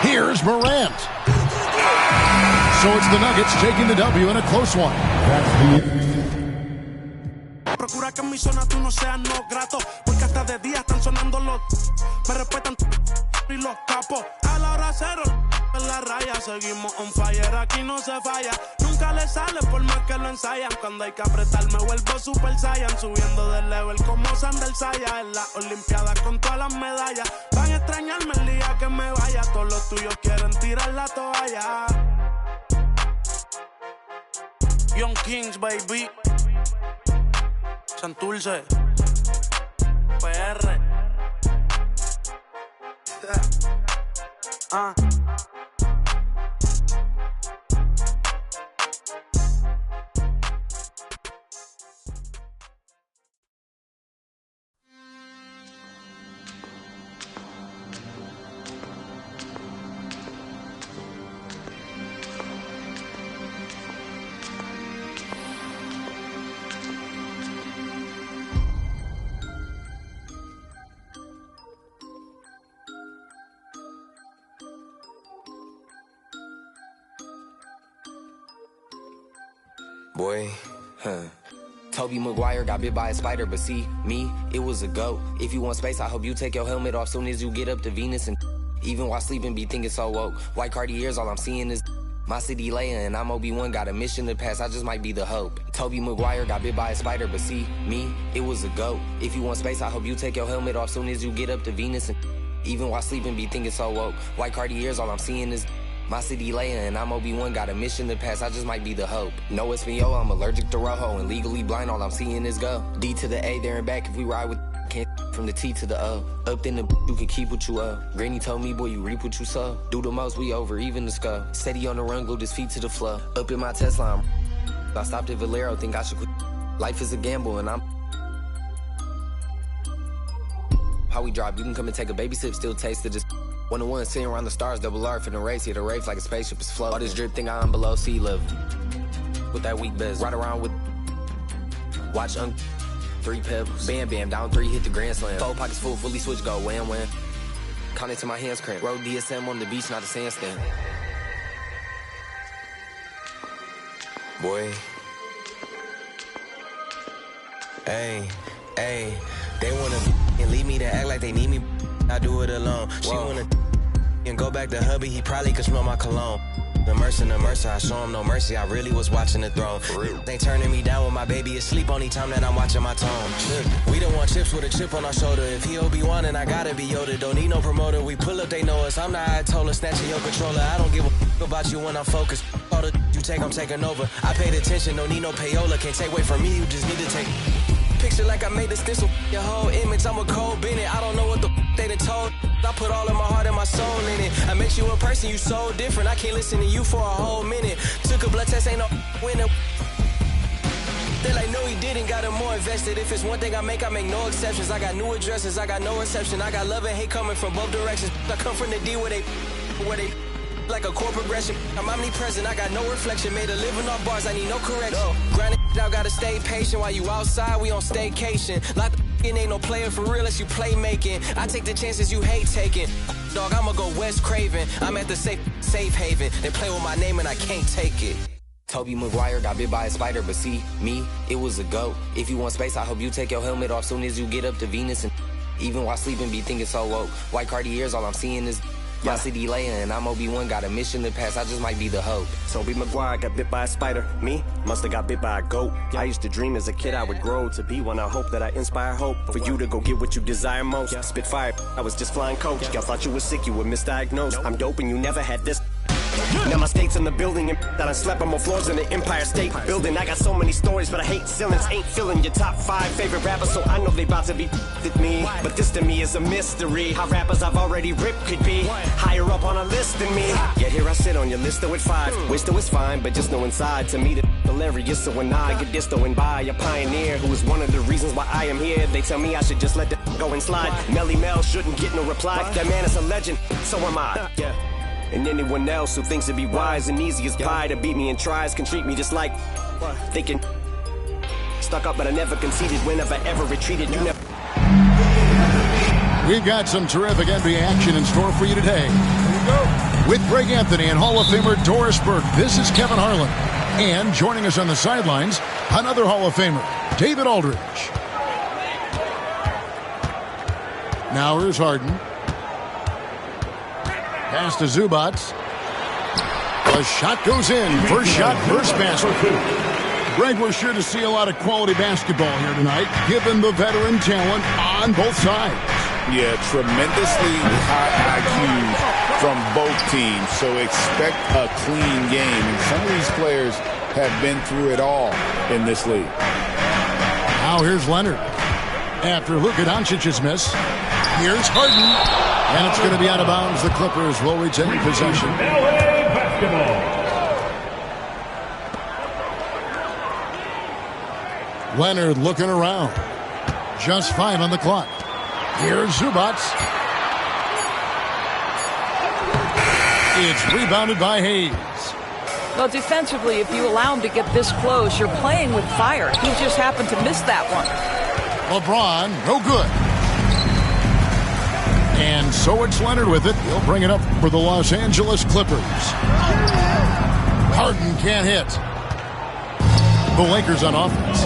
Here's Morant. So it's the Nuggets taking the W in a close one. Procura que en mi zona tú no seas no grato, porque hasta de día están sonando los. Me respetan y los capos. A la hora cero en la raya seguimos on fire, aquí no se falla. Nunca le sale por más que lo ensayan. Cuando hay que apretar me vuelvo super saiyan, subiendo de level como Sandel Saya. En las olimpiadas con todas las medallas. Van a extrañarme el día que me vaya. Todos los tuyos quieren tirar la toalla. Young Kings, baby. Santurce. PR. Boy, Tobey Maguire got bit by a spider, but see, me, it was a goat. If you want space, I hope you take your helmet off soon as you get up to Venus. And even while sleeping, be thinking so woke. White Cartiers, all I'm seeing is my city Leia, and I'm Obi-Wan, got a mission to pass, I just might be the hope. Tobey Maguire got bit by a spider, but see, me, it was a goat. If you want space, I hope you take your helmet off soon as you get up to Venus. And even while sleeping, be thinking so woke. White Cartiers, all I'm seeing is my city Leia, and I'm Obi-Wan, got a mission to pass, I just might be the hope. No Espanol, I'm allergic to Rojo, and legally blind, all I'm seeing is go. D to the A, there and back, if we ride with can't from the T to the O. Up in the you can keep what you owe. Granny told me, boy, you reap what you sow. Do the most, we over, even the skull. Steady on the run, glued his feet to the floor. Up in my Tesla, I stopped at Valero, think I should quit. Life is a gamble, and I'm how we drop, you can come and take a baby sip, still taste it, just 1-on-1, sitting around the stars, double R for the race, hit a race like a spaceship is flow. All this drip thing I'm below sea level. With that weak best, ride around with watch 3 pebbles, bam bam, down 3, hit the grand slam. 4 pockets full, fully switch, go wham wham. Count it to my hands cramp. Road DSM on the beach, not a sandstand. Boy. Hey, hey, they wanna and leave me to act like they need me. I do it alone. She wanna and go back to hubby, he probably could smell my cologne. The mercy, I show him no mercy. I really was watching the throne. They turning me down when my baby is asleep. Only time that I'm watching my tone. We don't want chips with a chip on our shoulder. If he Obi-Wan and I gotta be Yoda. Don't need no promoter. We pull up, they know us. I'm the Ayatollah, snatching your controller. I don't give a about you when I'm focused. All the you take, I'm taking over. I paid attention, don't need no payola. Can't take away from me, you just need to take. Picture like I made the stencil. Your whole image, I'm a cold Bennett. I don't know what the they done told. I put all of my heart and my soul in it. I make you a person, you so different. I can't listen to you for a whole minute. Took a blood test, ain't no winner. They're like, no, he didn't. Got him more invested. If it's one thing I make no exceptions. I got new addresses, I got no reception. I got love and hate coming from both directions. I come from the D where they like a core progression. I'm omnipresent, I got no reflection. Made a living off bars, I need no correction. Grinding out, gotta stay patient. While you outside, we on staycation. Like ain't no player for real unless you play making. I take the chances you hate taking. Dog, I'ma go Wes Craven. I'm at the safe haven. They play with my name and I can't take it. Tobey Maguire got bit by a spider, but see, me, it was a goat. If you want space, I hope you take your helmet off soon as you get up to Venus. And even while sleeping, be thinking so woke. White Cartiers, all I'm seeing is my city Leia, and I'm Obi-Wan, got a mission to pass, I just might be the hope. Tobey Maguire got bit by a spider. Me? Musta got bit by a goat. I used to dream as a kid I would grow to be one. I hope that I inspire hope for you to go get what you desire most. Spit fire, I was just flying coach. Y'all thought you were sick, you were misdiagnosed. I'm dope and you never had this. Now my state's in the building and that I slept on more floors than the Empire State Building. I got so many stories, but I hate ceilings. Ain't filling your top 5 favorite rappers, so I know they about to be with me. But this to me is a mystery. How rappers I've already ripped could be higher up on a list than me. Yet here I sit on your list though at 5. Wish though it's fine, but just know inside to me the hilarious. So when I get distoing by a pioneer who is one of the reasons why I am here, they tell me I should just let the go and slide. Melly Mel shouldn't get no reply. That man is a legend, so am I. And anyone else who thinks it'd be wise and easy as pie to beat me and tries can treat me just like thinking stuck up, but I never conceded whenever I ever retreated. You never. We've got some terrific NBA action in store for you today. With Greg Anthony and Hall of Famer Doris Burke, this is Kevin Harlan. And joining us on the sidelines, another Hall of Famer, David Aldridge. Now here's Harden. Pass to Zubac. The shot goes in. First shot, first basket. Greg, we're sure to see a lot of quality basketball here tonight, given the veteran talent on both sides. Yeah, tremendously high IQs from both teams, so expect a clean game. And some of these players have been through it all in this league. Now here's Leonard. After Luka Doncic's miss, here's Harden. And it's going to be out of bounds. The Clippers will retain possession. LA basketball. Leonard looking around. Just 5 on the clock. Here's Zubac. It's rebounded by Hayes. Well, defensively, if you allow him to get this close, you're playing with fire. He just happened to miss that one. LeBron, no good. And so it's Leonard with it. He'll bring it up for the Los Angeles Clippers. Harden can't hit. The Lakers on offense.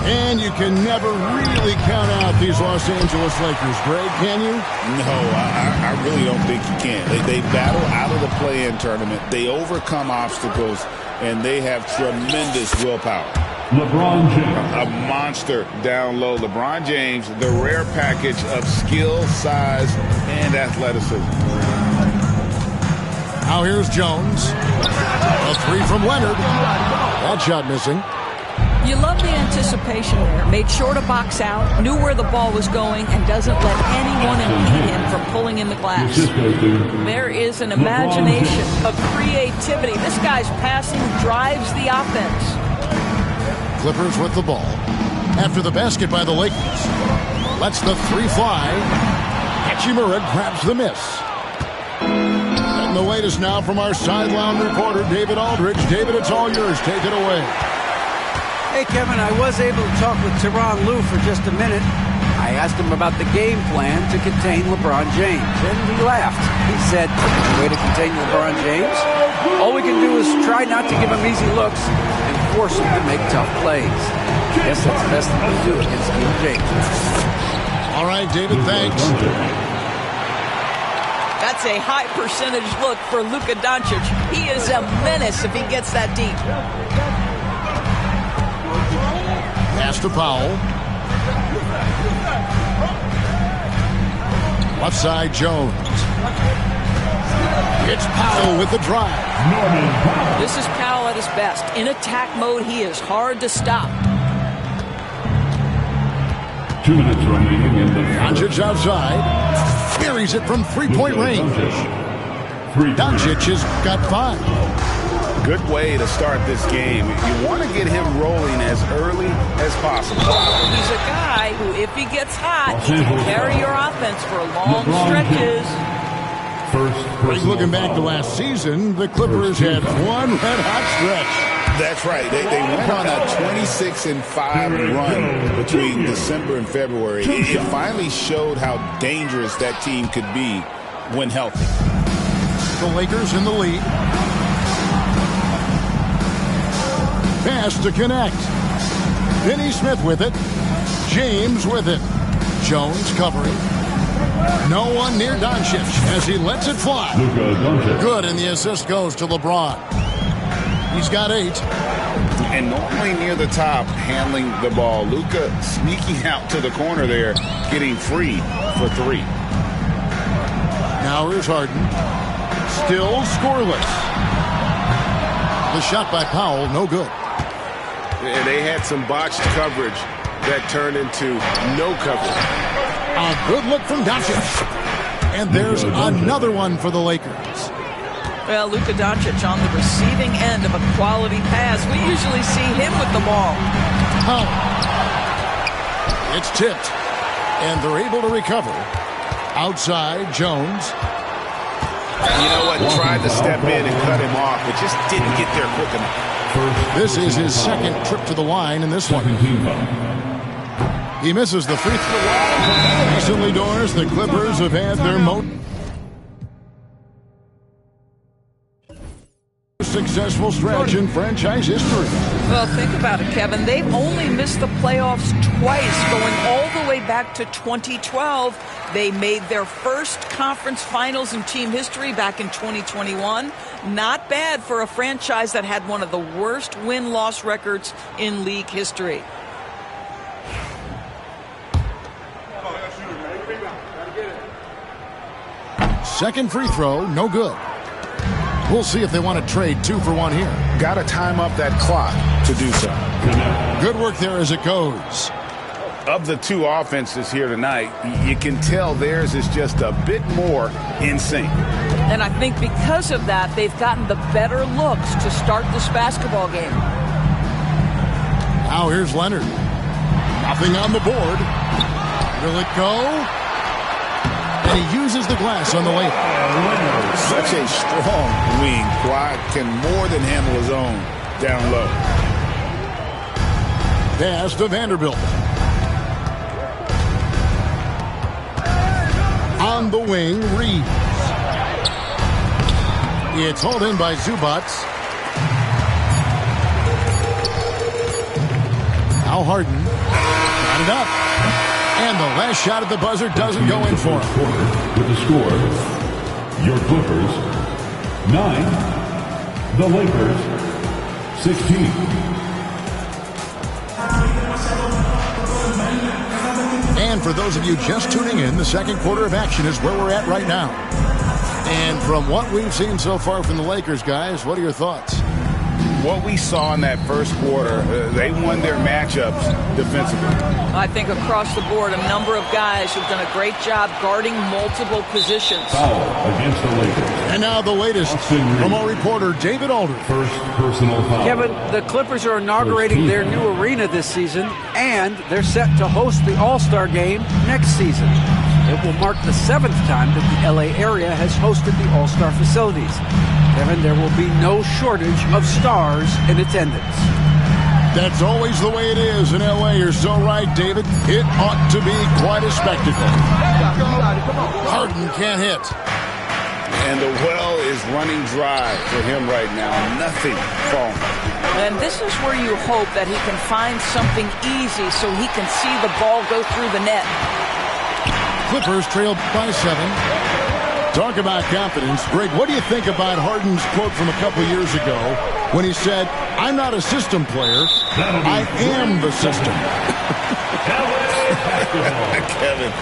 And you can never really count out these Los Angeles Lakers, Greg, can you? No, I really don't think you can. They battle out of the play-in tournament. They overcome obstacles, and they have tremendous willpower. LeBron James. A monster down low. LeBron James, the rare package of skill, size, and athleticism. Now here's Jones. A 3 from Leonard. That shot missing. You love the anticipation there. Made sure to box out, knew where the ball was going, and doesn't let anyone impede him from pulling in the glass. There is an imagination, a creativity. This guy's passing drives the offense. Clippers with the ball. After the basket by the Lakers. Lets the 3 fly. Hachimura grabs the miss. And the latest now from our sideline reporter, David Aldridge. David, it's all yours. Take it away. Hey, Kevin, I was able to talk with Tyronn Lue for just a minute. I asked him about the game plan to contain LeBron James, and he laughed. He said, the way to contain LeBron James, all we can do is try not to give him easy looks and force him to make tough plays. I guess that's the best thing to do against King James. All right, David, thanks. That's a high percentage look for Luka Doncic. He is a menace if he gets that deep. Pass to Powell. Left side, Jones. It's Powell with the drive. This is Powell at his best. In attack mode, he is hard to stop. 2 minutes remaining in the Doncic outside. Buries it from three-point range. Doncic has got 5. Good way to start this game. You want to get him rolling as early as possible. He's a guy who, if he gets hot, he can carry your offense for long stretches. Looking back to last season, the Clippers had one red-hot stretch. That's right. They went on a 26-5 run between December and February. It finally showed how dangerous that team could be when healthy. The Lakers in the lead. Pass to connect. Finney Smith with it. James with it. Jones covering. No one near Doncic as he lets it fly. Good, and the assist goes to LeBron. He's got 8. And normally near the top, handling the ball. Luka sneaking out to the corner there, getting free for 3. Now here's Harden. Still scoreless. The shot by Powell, no good. And they had some botched coverage that turned into no coverage. A good look from Doncic. And there's another one for the Lakers. Well, Luka Doncic on the receiving end of a quality pass. We usually see him with the ball. Oh. It's tipped. And they're able to recover. Outside, Jones. You know what? Tried to step in and cut him off, but just didn't get there quick enough. This is his second trip to the line in this one. He misses the free throw. Recently, Doris, the Clippers have had their most successful stretch in franchise history. Well, think about it, Kevin. They've only missed the playoffs twice, going all the way back to 2012. They made their first conference finals in team history back in 2021. Not bad for a franchise that had one of the worst win-loss records in league history. Second free throw, no good. We'll see if they want to trade 2 for 1 here. Got to time up that clock to do so. Good work there as it goes. Of the 2 offenses here tonight, you can tell theirs is just a bit more in sync. And I think because of that, they've gotten the better looks to start this basketball game. Now here's Leonard. Nothing on the board. Will it go? And he uses the glass on the layup. Such a strong wing. Kawhi can more than handle his own down low. Pass to Vanderbilt. On the wing, Reeves. It's hauled in by Zubac. Now Harden. Got it up. And the last shot at the buzzer doesn't go in for him. With the score, your Clippers 9, the Lakers 16. And for those of you just tuning in, the second quarter of action is where we're at right now. And from what we've seen so far from the Lakers, guys, what are your thoughts? What we saw in that first quarter, they won their matchups defensively. I think across the board, a number of guys have done a great job guarding multiple positions. Foul against the Lakers. And now the latest from our reporter, David Aldridge. First personal foul. Kevin, the Clippers are inaugurating their new arena this season, and they're set to host the All-Star Game next season. It will mark the 7th time that the LA area has hosted the All-Star facilities. Kevin, there will be no shortage of stars in attendance. That's always the way it is in LA. You're so right, David. It ought to be quite a spectacle. Harden can't hit. And the well is running dry for him right now. Nothing falling. And this is where you hope that he can find something easy so he can see the ball go through the net. Clippers trailed by 7. Talk about confidence. Greg, what do you think about Harden's quote from a couple years ago when he said, "I'm not a system player, I am the system"? Kevin,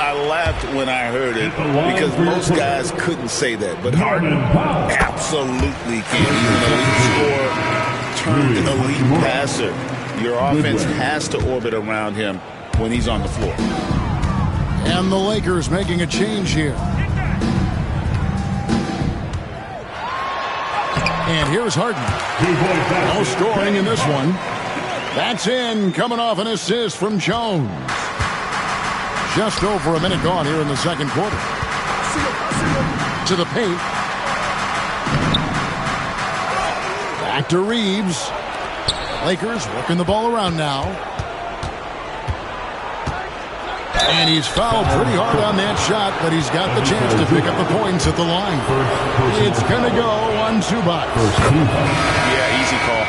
I laughed when I heard it because most guys couldn't say that, but Harden absolutely can. He's an elite scorer turned elite passer. Your offense has to orbit around him when he's on the floor. And the Lakers making a change here. And here's Harden. No scoring in this one. That's in, coming off an assist from Jones. Just over a minute gone here in the second quarter. To the paint. Back to Reeves. Lakers working the ball around now. And he's fouled pretty hard on that shot, but he's got the chance to pick up the points at the line. It's going to go on Zubac. Yeah, easy call.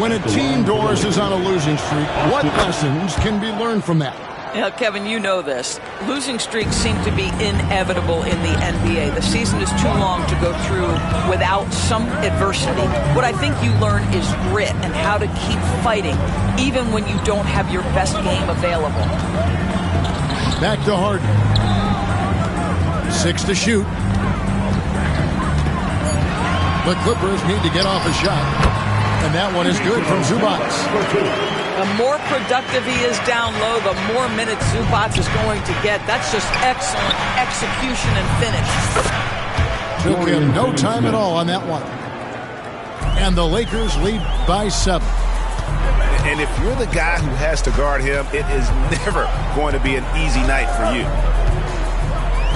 When a team, Doris, is on a losing streak, what lessons can be learned from that? Yeah, Kevin, you know this. Losing streaks seem to be inevitable in the NBA. The season is too long to go through without some adversity. What I think you learn is grit and how to keep fighting, even when you don't have your best game available. Back to Harden. 6 to shoot. The Clippers need to get off a shot. And that one is good from Zubac. The more productive he is down low, the more minutes Zubac is going to get. That's just excellent execution and finish. Took him no time at all on that one. And the Lakers lead by 7. And if you're the guy who has to guard him, it is never going to be an easy night for you.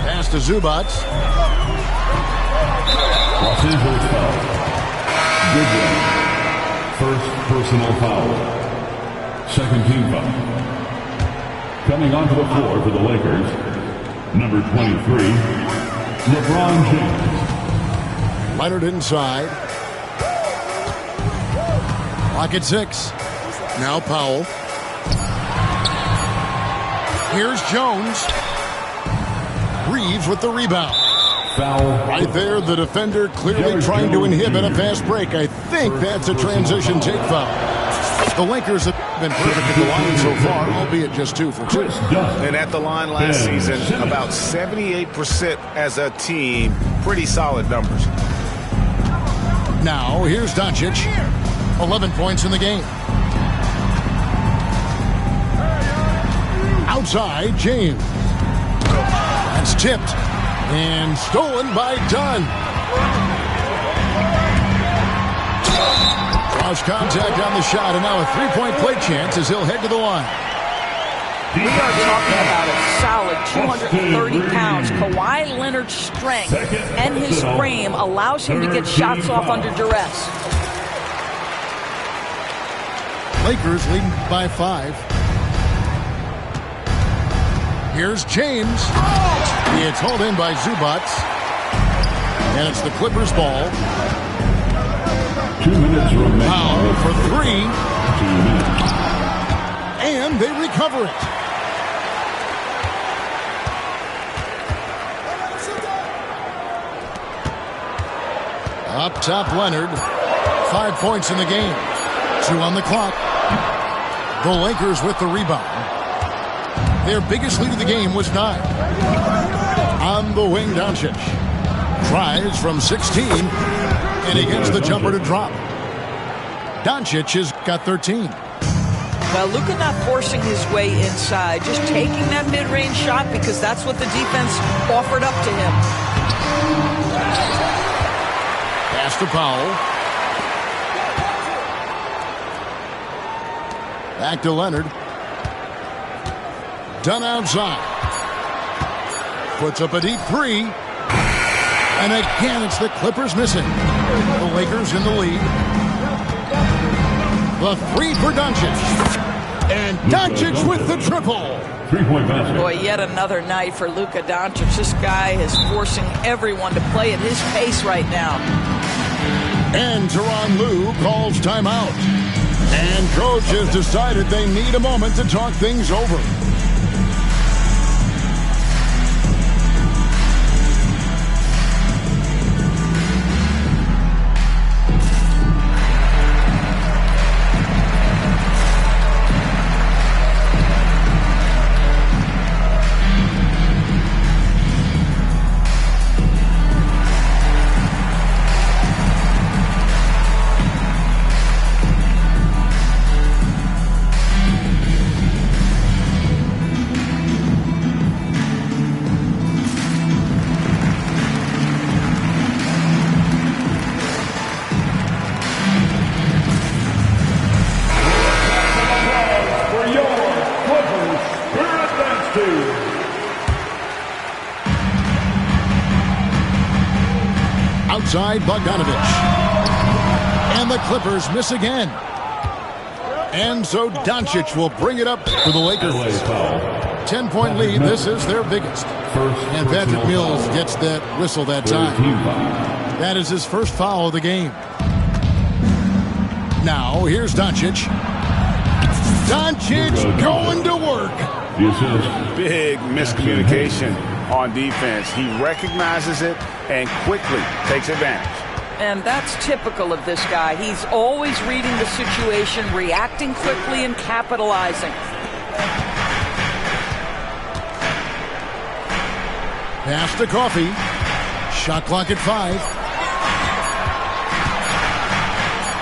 Pass to Zubac. Los Angeles foul. Goodwin. First personal foul. Second team foul. Coming onto the floor for the Lakers, number 23, LeBron James. Leonard inside. Clock at 6. Now Powell. Here's Jones. Reeves with the rebound. Foul. Right there, the defender clearly trying to inhibit a fast break. I think that's a transition take foul. The Lakers have been perfect at the line so far, albeit just 2 for 2. And at the line last season, about 78% as a team. Pretty solid numbers. Now, here's Doncic. 11 points in the game. Outside, James. That's tipped and stolen by Dunn. Cross contact on the shot, and now a three-point play chance as he'll head to the line. We are talking about a solid 230 pounds. Kawhi Leonard's strength and his frame allows him to get shots off under duress. Lakers leading by 5. Here's James. It's hauled in by Zubac. And it's the Clippers' ball. 2 minutes remaining. Powell for 3. 2 minutes. And they recover it. Up top, Leonard. 5 points in the game. 2 on the clock. The Lakers with the rebound. Their biggest lead of the game was 9. On the wing, Doncic. Tries from 16. And he gets the jumper to drop. Doncic has got 13. Well, Luka not forcing his way inside. Just taking that mid-range shot because that's what the defense offered up to him. Pass to Powell. Back to Leonard. Done outside. Puts up a deep 3. And again, it's the Clippers missing. The Lakers in the lead. The 3 for Doncic. And Doncic with the triple. 3-point basket. Boy, yet another night for Luka Doncic. This guy is forcing everyone to play at his pace right now. And Tyronn Lue calls timeout. And coach has decided they need a moment to talk things over. side, Bogdanovich. And the Clippers miss again. And so Doncic will bring it up for the Lakers. 10-point lead. This is their biggest. And Patrick Mills gets that whistle that time. That is his first foul of the game. Now, here's Doncic. Doncic going to work. Big miscommunication on defense. He recognizes it and quickly takes advantage. And that's typical of this guy. He's always reading the situation, reacting quickly, and capitalizing. Pass to Coffey. Shot clock at 5.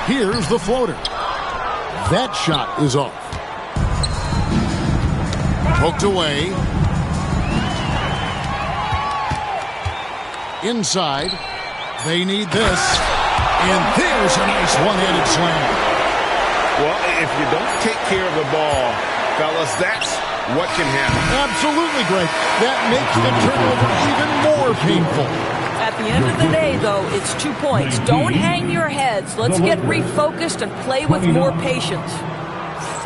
Here's the floater. That shot is off. Poked away. Inside. They need this. And there's a nice one-handed slam. Well, if you don't take care of the ball, fellas, that's what can happen. Absolutely, Greg. That makes the turnover even more painful. At the end of the day, though, it's 2 points. Don't hang your heads. Let's get refocused and play with more patience.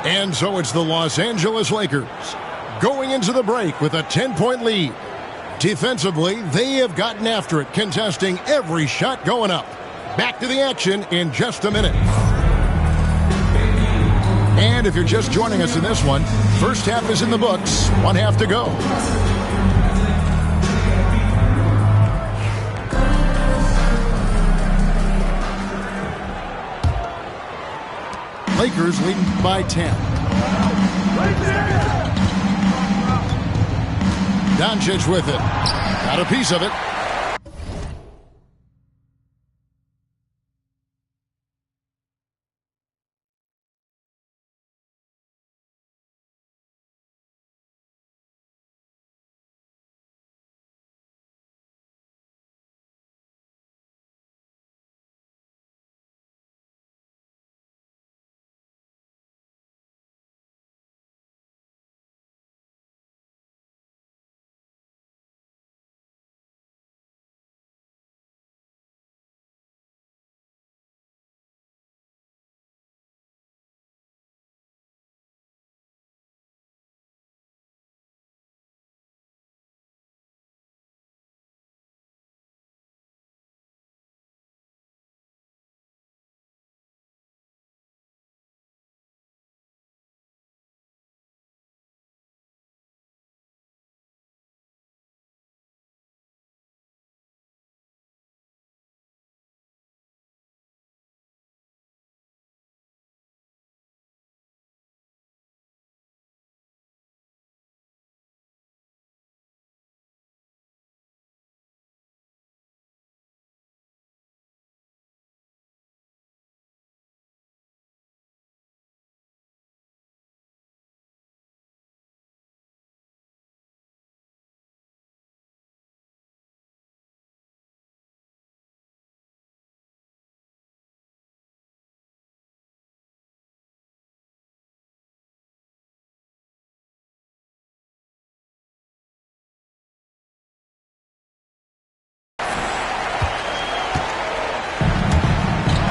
And so it's the Los Angeles Lakers going into the break with a 10-point lead. Defensively, they have gotten after it, contesting every shot going up. Back to the action in just a minute. And if you're just joining us in this one, first half is in the books. 1 half to go. Lakers leading by 10. Doncic with it. Got a piece of it.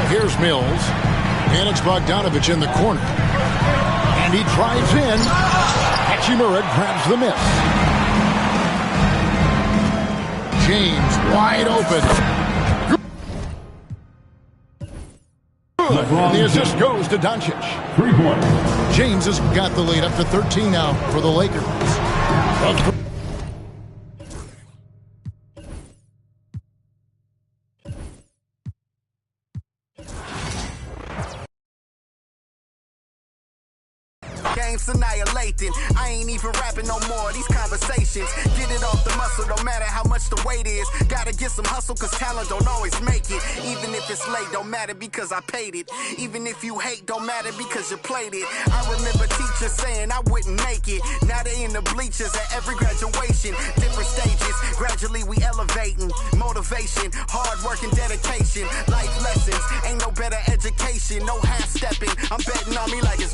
Here's Mills. And it's Bogdanovich in the corner. And he drives in. Hachimura grabs the miss. James wide open. Good. And the assist goes to Doncic. 3-point. James has got the lead up to 13 now for the Lakers. Games annihilating. I ain't even rapping no more. These conversations get it off the muscle, no matter how much the weight is. Gotta get some hustle, cause talent don't always make it. Even if it's late, don't matter because I paid it. Even if you hate, don't matter because you played it. I remember teachers saying I wouldn't make it. Now they in the bleachers at every graduation. Different stages, gradually we elevating. Motivation, hard work and dedication. Life lessons, ain't no better education. No half-stepping, I'm betting on me like it's